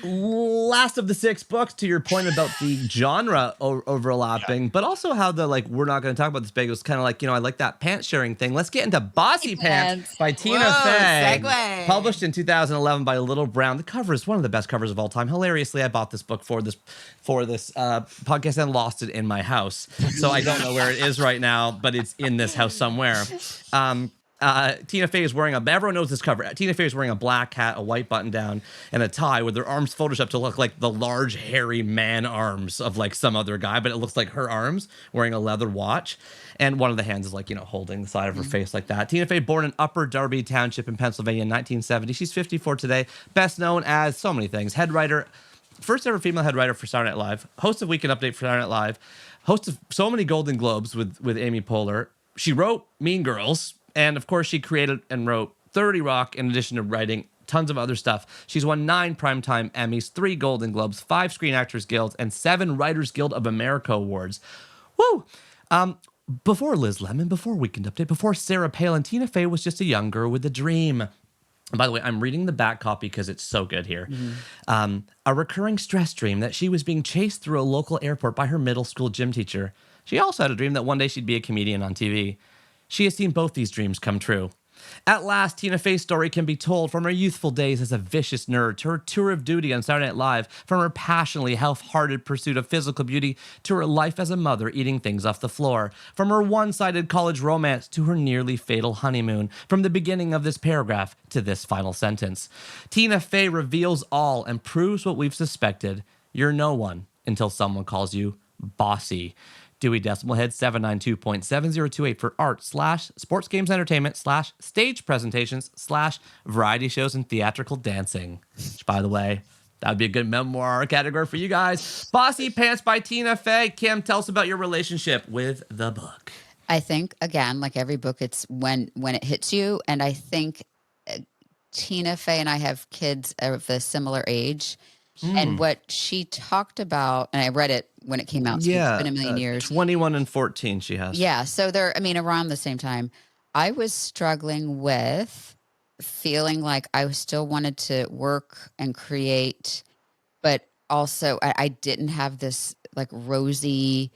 Last of the 6 books, to your point about the genre overlapping, but also how the like we're not going to talk about this big. It was kind of like, I like that pants sharing thing. Let's get into Bossypants by Tina Whoa, Fey, segue. published in 2011 by Little Brown. The cover is one of the best covers of all time. Hilariously, I bought this book for this podcast and lost it in my house, so I don't know where it is right now, but it's in this house somewhere. Tina Fey is wearing everyone knows this cover. Tina Fey is wearing a black hat, a white button down, and a tie with their arms photoshopped to look like the large, hairy man arms of like some other guy, but it looks like her arms, wearing a leather watch. And one of the hands is like, holding the side of her face like that. Tina Fey, born in Upper Darby Township in Pennsylvania in 1970. She's 54 today, best known as so many things. Head writer, first ever female head writer for Saturday Night Live, host of Weekend Update for Saturday Night Live, host of so many Golden Globes with Amy Poehler. She wrote Mean Girls, and of course she created and wrote 30 Rock in addition to writing tons of other stuff. She's won 9 Primetime Emmys, 3 Golden Globes, 5 Screen Actors Guilds, and 7 Writers Guild of America awards. Woo! Before Liz Lemon, before Weekend Update, before Sarah Palin, Tina Fey was just a young girl with a dream. And by the way, I'm reading the back copy because it's so good here. A recurring stress dream that she was being chased through a local airport by her middle school gym teacher. She also had a dream that one day she'd be a comedian on TV. She has seen both these dreams come true. At last, Tina Fey's story can be told from her youthful days as a vicious nerd to her tour of duty on Saturday Night Live, from her passionately half-hearted pursuit of physical beauty to her life as a mother eating things off the floor, from her one-sided college romance to her nearly fatal honeymoon, from the beginning of this paragraph to this final sentence. Tina Fey reveals all and proves what we've suspected. You're no one until someone calls you bossy. Dewey Decimal Head 792.7028 for art/sports games entertainment /stage presentations /variety shows and theatrical dancing. Which, by the way, that would be a good memoir category for you guys. Bossypants by Tina Fey. Kim, tell us about your relationship with the book. I think, again, like every book, it's when it hits you. And I think Tina Fey and I have kids of a similar age. And what she talked about, and I read it when it came out, so it's been a million years. 21 and 14 she has. Yeah, so they're, around the same time. I was struggling with feeling like I still wanted to work and create, but also I didn't have this like rosy,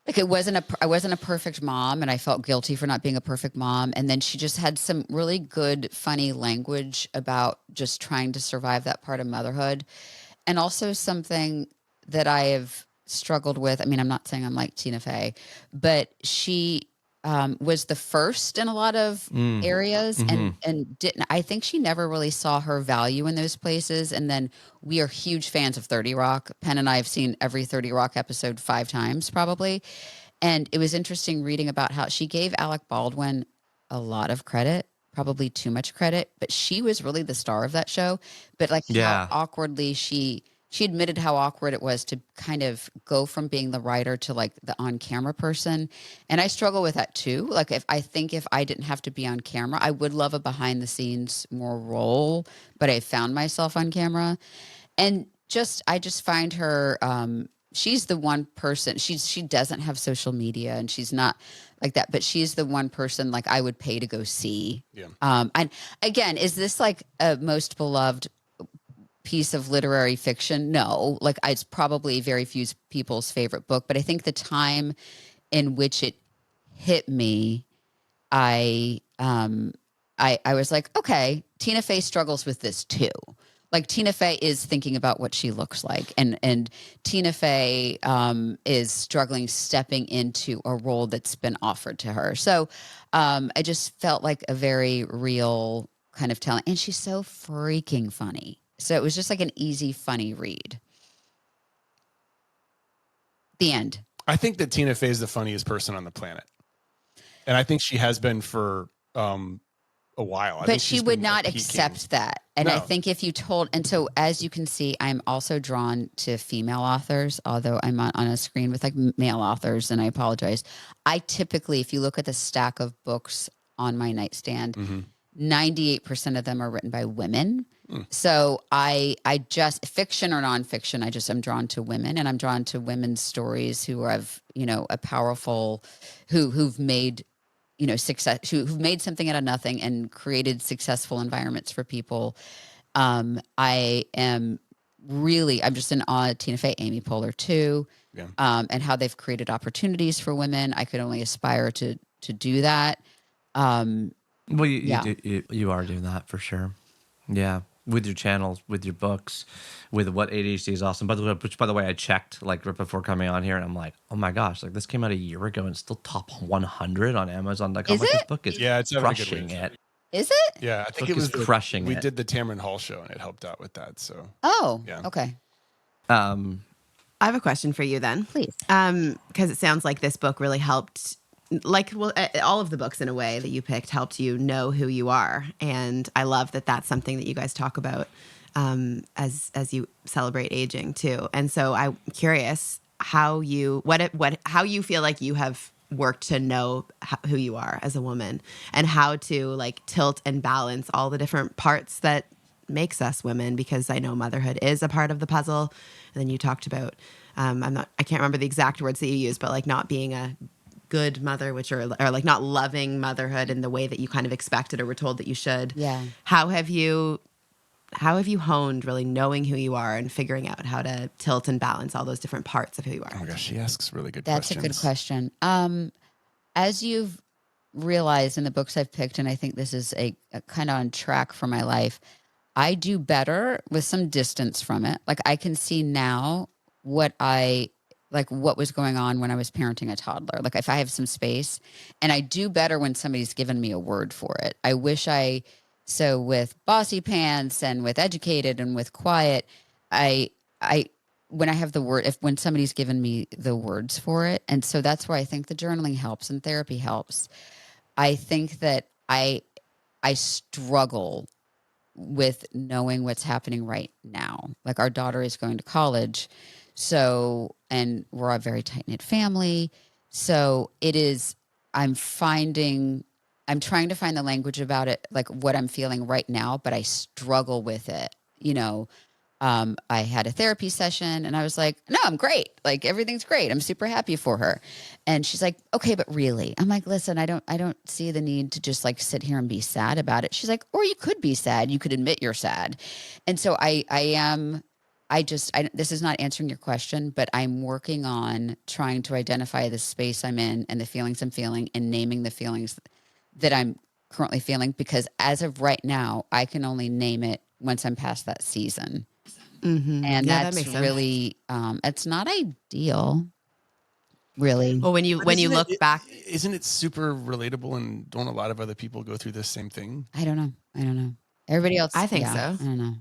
like I wasn't a perfect mom, and I felt guilty for not being a perfect mom. And then she just had some really good, funny language about just trying to survive that part of motherhood. And also something that I have struggled with. I'm not saying I'm like Tina Fey, but she was the first in a lot of areas and didn't, I think she never really saw her value in those places. And then we are huge fans of 30 Rock. Penn and I have seen every 30 Rock episode 5 times probably. And it was interesting reading about how she gave Alec Baldwin a lot of credit, probably too much credit, but she was really the star of that show. But like how awkwardly she admitted how awkward it was to kind of go from being the writer to like the on-camera person. And I struggle with that too. Like if I didn't have to be on camera, I would love a behind the scenes more role, but I found myself on camera. And I just find her, she's the one person, she doesn't have social media and she's not like that, but she's the one person like I would pay to go see. Yeah. And again, is this like a most beloved piece of literary fiction? No, like it's probably very few people's favorite book, but I think the time in which it hit me, I was like, okay, Tina Fey struggles with this too. Like Tina Fey is thinking about what she looks like, and Tina Fey is struggling stepping into a role that's been offered to her. So I just felt like a very real kind of telling, and she's so freaking funny. So it was just like an easy, funny read. The end. I think that Tina Fey is the funniest person on the planet. And I think she has been for a while. But she would not accept that. And I think if you told, and so as you can see, I'm also drawn to female authors, although I'm on a screen with like male authors, and I apologize. I typically, if you look at the stack of books on my nightstand, 98% of them are written by women. So I just, fiction or nonfiction, I'm drawn to women, and I'm drawn to women's stories who have, a powerful, who've made, success, who've made something out of nothing and created successful environments for people. I'm just in awe of Tina Fey, Amy Poehler too, and how they've created opportunities for women. I could only aspire to do that. Well, you are doing that for sure. Yeah. With your channels, with your books, with what ADHD is awesome. By the way, I checked like right before coming on here, and I'm like, oh my gosh, like this came out a year ago and it's still top 100 on Amazon.com. Is it? This book is it's crushing it. Is it? Yeah, I think it was crushing. We did the Tamron Hall show, and it helped out with that. So. Oh. Yeah. Okay. I have a question for you then, please. Because it sounds like this book really helped. All of the books in a way that you picked helped you know who you are, and I love that that's something that you guys talk about as you celebrate aging too. And so I'm curious how you feel like you have worked to know who you are as a woman, and how to like tilt and balance all the different parts that makes us women. Because I know motherhood is a part of the puzzle, and then you talked about I can't remember the exact words that you used, but like not being a good mother, or like not loving motherhood in the way that you kind of expected or were told that you should. Yeah. How have you honed really knowing who you are and figuring out how to tilt and balance all those different parts of who you are? Oh my gosh, she asks really good questions. That's a good question. As you've realized in the books I've picked, and I think this is a kind of on track for my life, I do better with some distance from it. Like I can see now what was going on when I was parenting a toddler. Like if I have some space, and I do better when somebody's given me a word for it. I wish so with Bossypants and with Educated and with Quiet, when I have the word, when somebody's given me the words for it. And so that's where I think the journaling helps and therapy helps. I think that I struggle with knowing what's happening right now. Like our daughter is going to college. So, and we're a very tight-knit family. So I'm trying to find the language about it, like what I'm feeling right now, but I struggle with it. I had a therapy session and I was like, no, I'm great. Like everything's great. I'm super happy for her. And she's like, okay, but really? I'm like, listen, I don't see the need to just like sit here and be sad about it. She's like, or you could be sad. You could admit you're sad. And so this is not answering your question, but I'm working on trying to identify the space I'm in and the feelings I'm feeling and naming the feelings that I'm currently feeling, because as of right now, I can only name it once I'm past that season. Mm-hmm. And that's that really, it's not ideal, really. Well, when you look back, isn't it super relatable, and don't a lot of other people go through this same thing? I don't know. Everybody else. I think so. I don't know.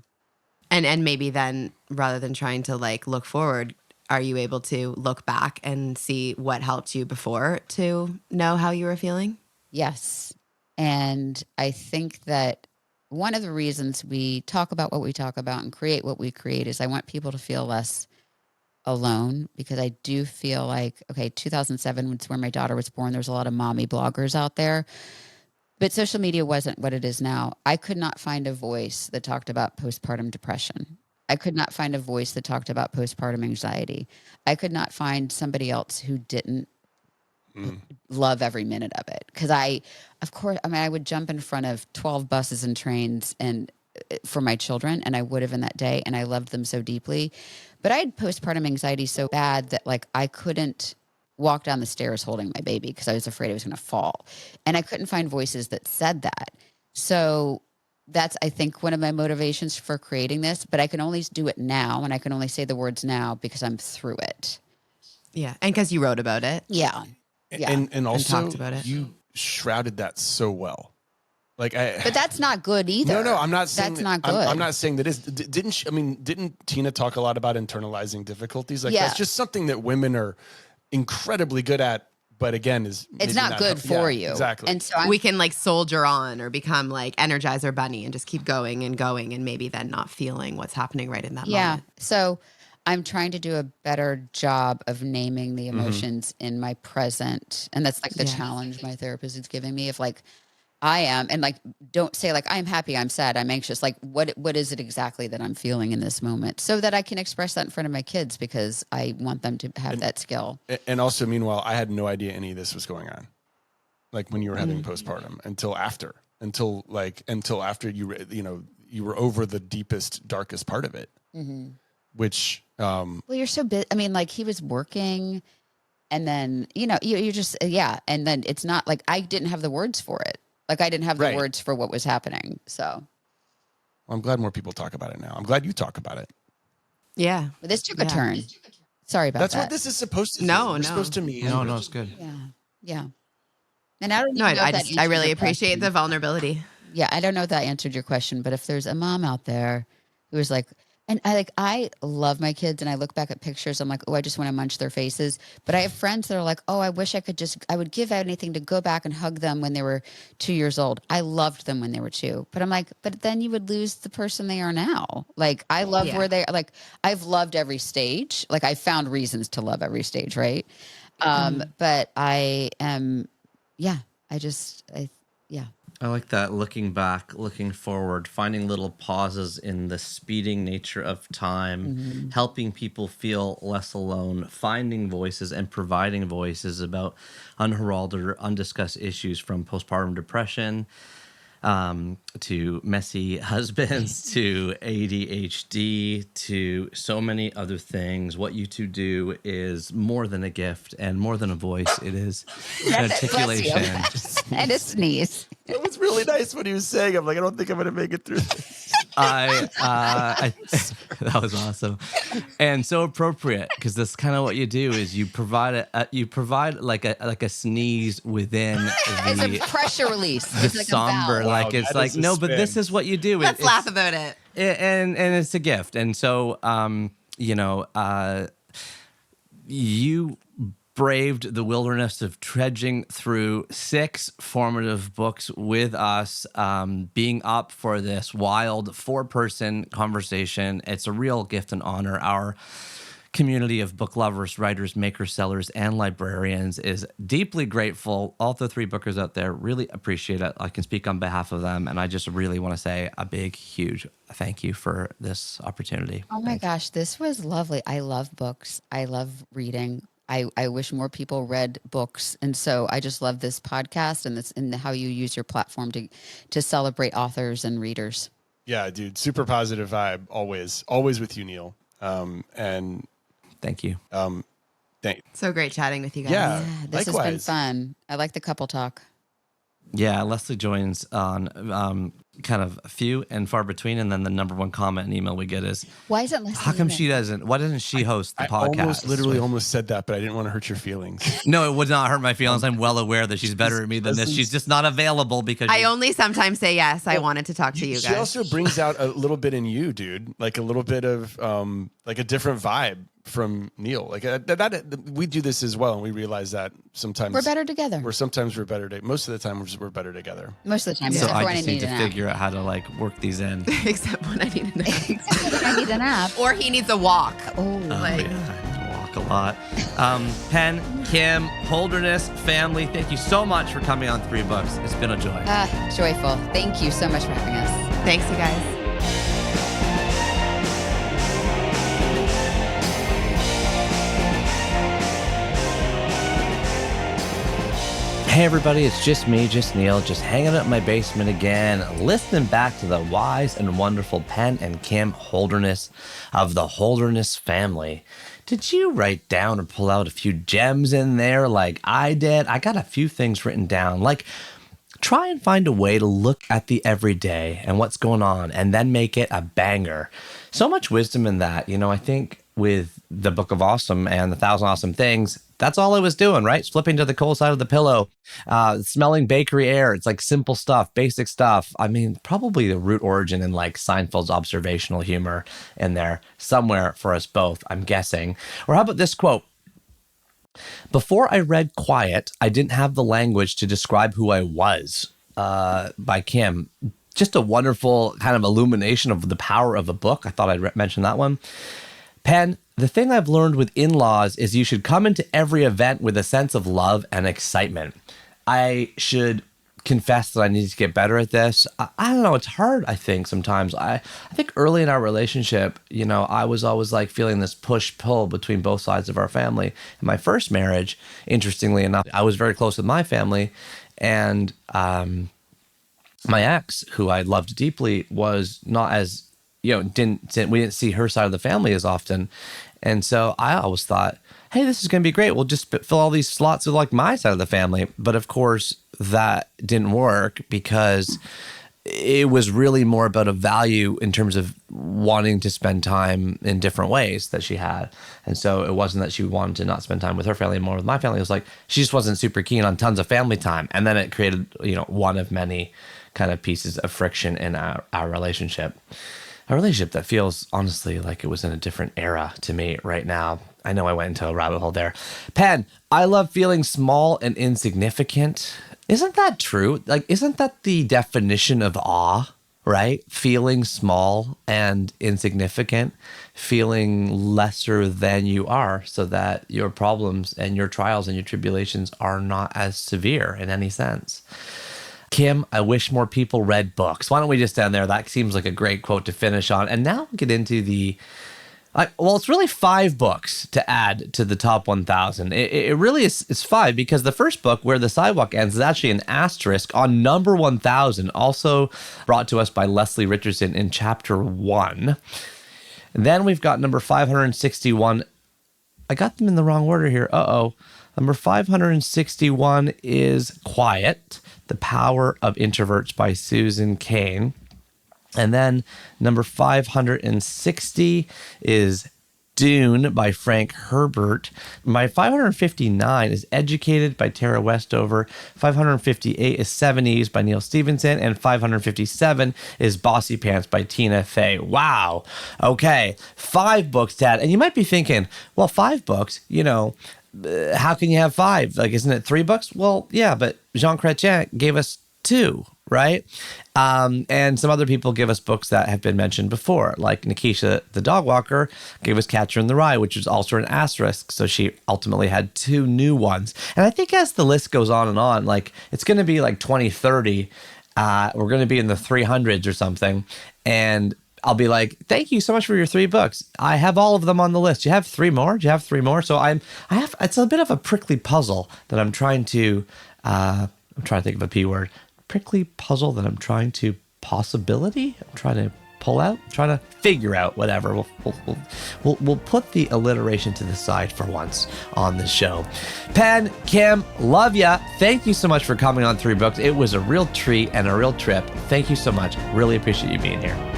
And maybe then, rather than trying to like look forward, are you able to look back and see what helped you before to know how you were feeling? Yes. And I think that one of the reasons we talk about what we talk about and create what we create is I want people to feel less alone, because I do feel like, 2007 was where my daughter was born. There's a lot of mommy bloggers out there, but social media wasn't what it is now. I could not find a voice that talked about postpartum depression. I could not find a voice that talked about postpartum anxiety. I could not find somebody else who didn't love every minute of it. Because I would jump in front of 12 buses and trains and for my children, and I would have in that day, and I loved them so deeply. But I had postpartum anxiety so bad that like I couldn't walk down the stairs holding my baby because I was afraid I was going to fall. And I couldn't find voices that said that. So that's, I think, one of my motivations for creating this, but I can only do it now, and I can only say the words now because I'm through it. Yeah. And because you wrote about it. Yeah. And also talked about it. You shrouded that so well. But that's not good either. No, I'm not saying that's not that, good. I'm not saying that is. Didn't Tina talk a lot about internalizing difficulties? Like Yeah. that's just something that women are incredibly good at. But again, it's maybe not good for you. Exactly. And so We can like soldier on or become like Energizer Bunny and just keep going and going and maybe then not feeling what's happening right in that moment. So I'm trying to do a better job of naming the emotions in my present. And that's like the challenge my therapist is giving me of like, I am, and like, don't say like, I'm happy, I'm sad, I'm anxious. Like, what is it exactly that I'm feeling in this moment so that I can express that in front of my kids because I want them to have that skill. And also, meanwhile, I had no idea any of this was going on. Like when you were having postpartum until after you were over the deepest, darkest part of it, which, well, you're so busy. I mean, like he was working and then, you're just, And then it's not like I didn't have the words for it. Like I didn't have the words for what was happening. So I'm glad more people talk about it now. I'm glad you talk about it. Yeah. but this took a turn. Sorry about That's that. what this is supposed to do. No, We're no. supposed to meet. No, it's good. Yeah. And I don't No, know if I that just, I answered really your appreciate question. the vulnerability. Yeah, I don't know if that answered your question, but if there's a mom out there who is like, and I love my kids and I look back at pictures, I'm like, oh, I just want to munch their faces. But I have friends that are like, oh, I wish I would give anything to go back and hug them when they were 2 years old. I loved them when they were 2. But I'm like, but then you would lose the person they are now. Like, I love where they are. Like, I've loved every stage. Like, I found reasons to love every stage, right? But I am, I like that, looking back, looking forward, finding little pauses in the speeding nature of time, helping people feel less alone, finding voices and providing voices about unheralded or undiscussed issues from postpartum depression to messy husbands, to ADHD, to so many other things. What you two do is more than a gift and more than a voice. It is an articulation. and a sneeze. It was really nice what he was saying. I'm like, I don't think I'm going to make it through this. That was awesome, and so appropriate because that's kind of what you do. Is you provide like a sneeze within It's the a pressure release. the It's like somber. a valve. Like it's that like is a no, but spin. this is what you do. Let's laugh about it. And it's a gift, and so you braved the wilderness of trudging through 6 formative books with us, being up for this wild 4-person conversation. It's a real gift and honor. Our community of book lovers, writers, makers, sellers, and librarians is deeply grateful. All the 3 bookers out there really appreciate it. I can speak on behalf of them, and I just really want to say a big, huge thank you for this opportunity. Oh my gosh, this was lovely. I love books. I love reading. I wish more people read books. And so I just love this podcast and how you use your platform to celebrate authors and readers. Yeah, dude. Super positive vibe. Always with you, Neal. And Thank you. So great chatting with you guys. Yeah, This likewise. has been fun. I like the couple talk. Yeah, Leslie joins on kind of few and far between, and then the number one comment and email we get is, Why isn't Leslie? "How come even? Why doesn't she host the I podcast?" almost said that, but I didn't want to hurt your feelings. No, it would not hurt my feelings. I'm well aware that she's better at me than this. She's just not available because I only sometimes say yes. I wanted to talk to you She guys. also brings out a little bit in you, dude. Like a little bit of like a different vibe from Neal. Like that we do this as well, and we realize that sometimes We're better together. Sometimes we're better. Most of the time, we're better together. Most of the time. so except for I when just I need to a nap. figure out how to like work these in. Except when I need a nap. Except when I need a nap. Or he needs a walk. Oh, Like- I walk a lot. Penn, Kim, Holderness Family, thank you so much for coming on 3 Books. It's been a joy. joyful. Thank you so much for having us. Thanks, you guys. Hey everybody, it's just me, just Neal, just hanging out in my basement again, listening back to the wise and wonderful Penn and Kim Holderness of the Holderness family. Did you write down or pull out a few gems in there like I did? I got a few things written down, like try and find a way to look at the everyday and what's going on and then make it a banger. So much wisdom in that. You know, I think with the Book of Awesome and the 1,000 Awesome Things, that's all I was doing, right? Flipping to the cold side of the pillow, smelling bakery air. It's like simple stuff, basic stuff. I mean, probably the root origin in like Seinfeld's observational humor in there somewhere for us both, I'm guessing. Or how about this quote? Before I read Quiet, I didn't have the language to describe who I was, by Kim. Just a wonderful kind of illumination of the power of a book. I thought I'd mention that one. Penn, the thing I've learned with in-laws is you should come into every event with a sense of love and excitement. I should confess that I need to get better at this. I don't know. It's hard, I think, sometimes. I think early in our relationship, you know, I was always like feeling this push-pull between both sides of our family. In my first marriage, interestingly enough, I was very close with my family. And my ex, who I loved deeply, was not as, you know, we didn't see her side of the family as often. And so I always thought, hey, this is going to be great. We'll just fill all these slots with like my side of the family. But of course, that didn't work because it was really more about a value in terms of wanting to spend time in different ways that she had. And so it wasn't that she wanted to not spend time with her family, more with my family. It was like she just wasn't super keen on tons of family time. And then it created, you know, one of many kind of pieces of friction in our relationship. A relationship that feels honestly like it was in a different era to me right now. I know I went into a rabbit hole there. Penn, I love feeling small and insignificant. Isn't that true? Like, isn't that the definition of awe, right? Feeling small and insignificant, feeling lesser than you are so that your problems and your trials and your tribulations are not as severe in any sense. Kim, I wish more people read books. Why don't we just end there? That seems like a great quote to finish on. And now we'll get into the, well, it's really 5 books to add to the top 1,000. It really is, it's 5 because the first book, Where the Sidewalk Ends, is actually an asterisk on number 1,000, also brought to us by Leslie Richardson in chapter 1. And then we've got number 561. I got them in the wrong order here. Number 561 is Quiet, The Power of Introverts by Susan Cain. And then number 560 is Dune by Frank Herbert. My 559 is Educated by Tara Westover. 558 is Seveneves by Neal Stephenson. And 557 is Bossypants by Tina Fey. Wow. Okay. 5 books, Dad. And you might be thinking, well, 5 books, you know, how can you have 5? Like, isn't it 3 books? Well, yeah, but Jean Chrétien gave us 2, right? And some other people give us books that have been mentioned before, like Nikisha the dog walker gave us Catcher in the Rye, which was also an asterisk. So she ultimately had 2 new ones. And I think as the list goes on, like it's going to be like 2030, we're going to be in the 300s or something. And I'll be like, thank you so much for your 3 books. I have all of them on the list. You have 3 more? Do you have 3 more? So it's a bit of a prickly puzzle that I'm trying to think of a P word. Prickly puzzle that I'm trying to I'm trying to pull out, trying to figure out, whatever. We'll put the alliteration to the side for once on the show. Penn, Kim, love ya. Thank you so much for coming on 3 Books. It was a real treat and a real trip. Thank you so much. Really appreciate you being here.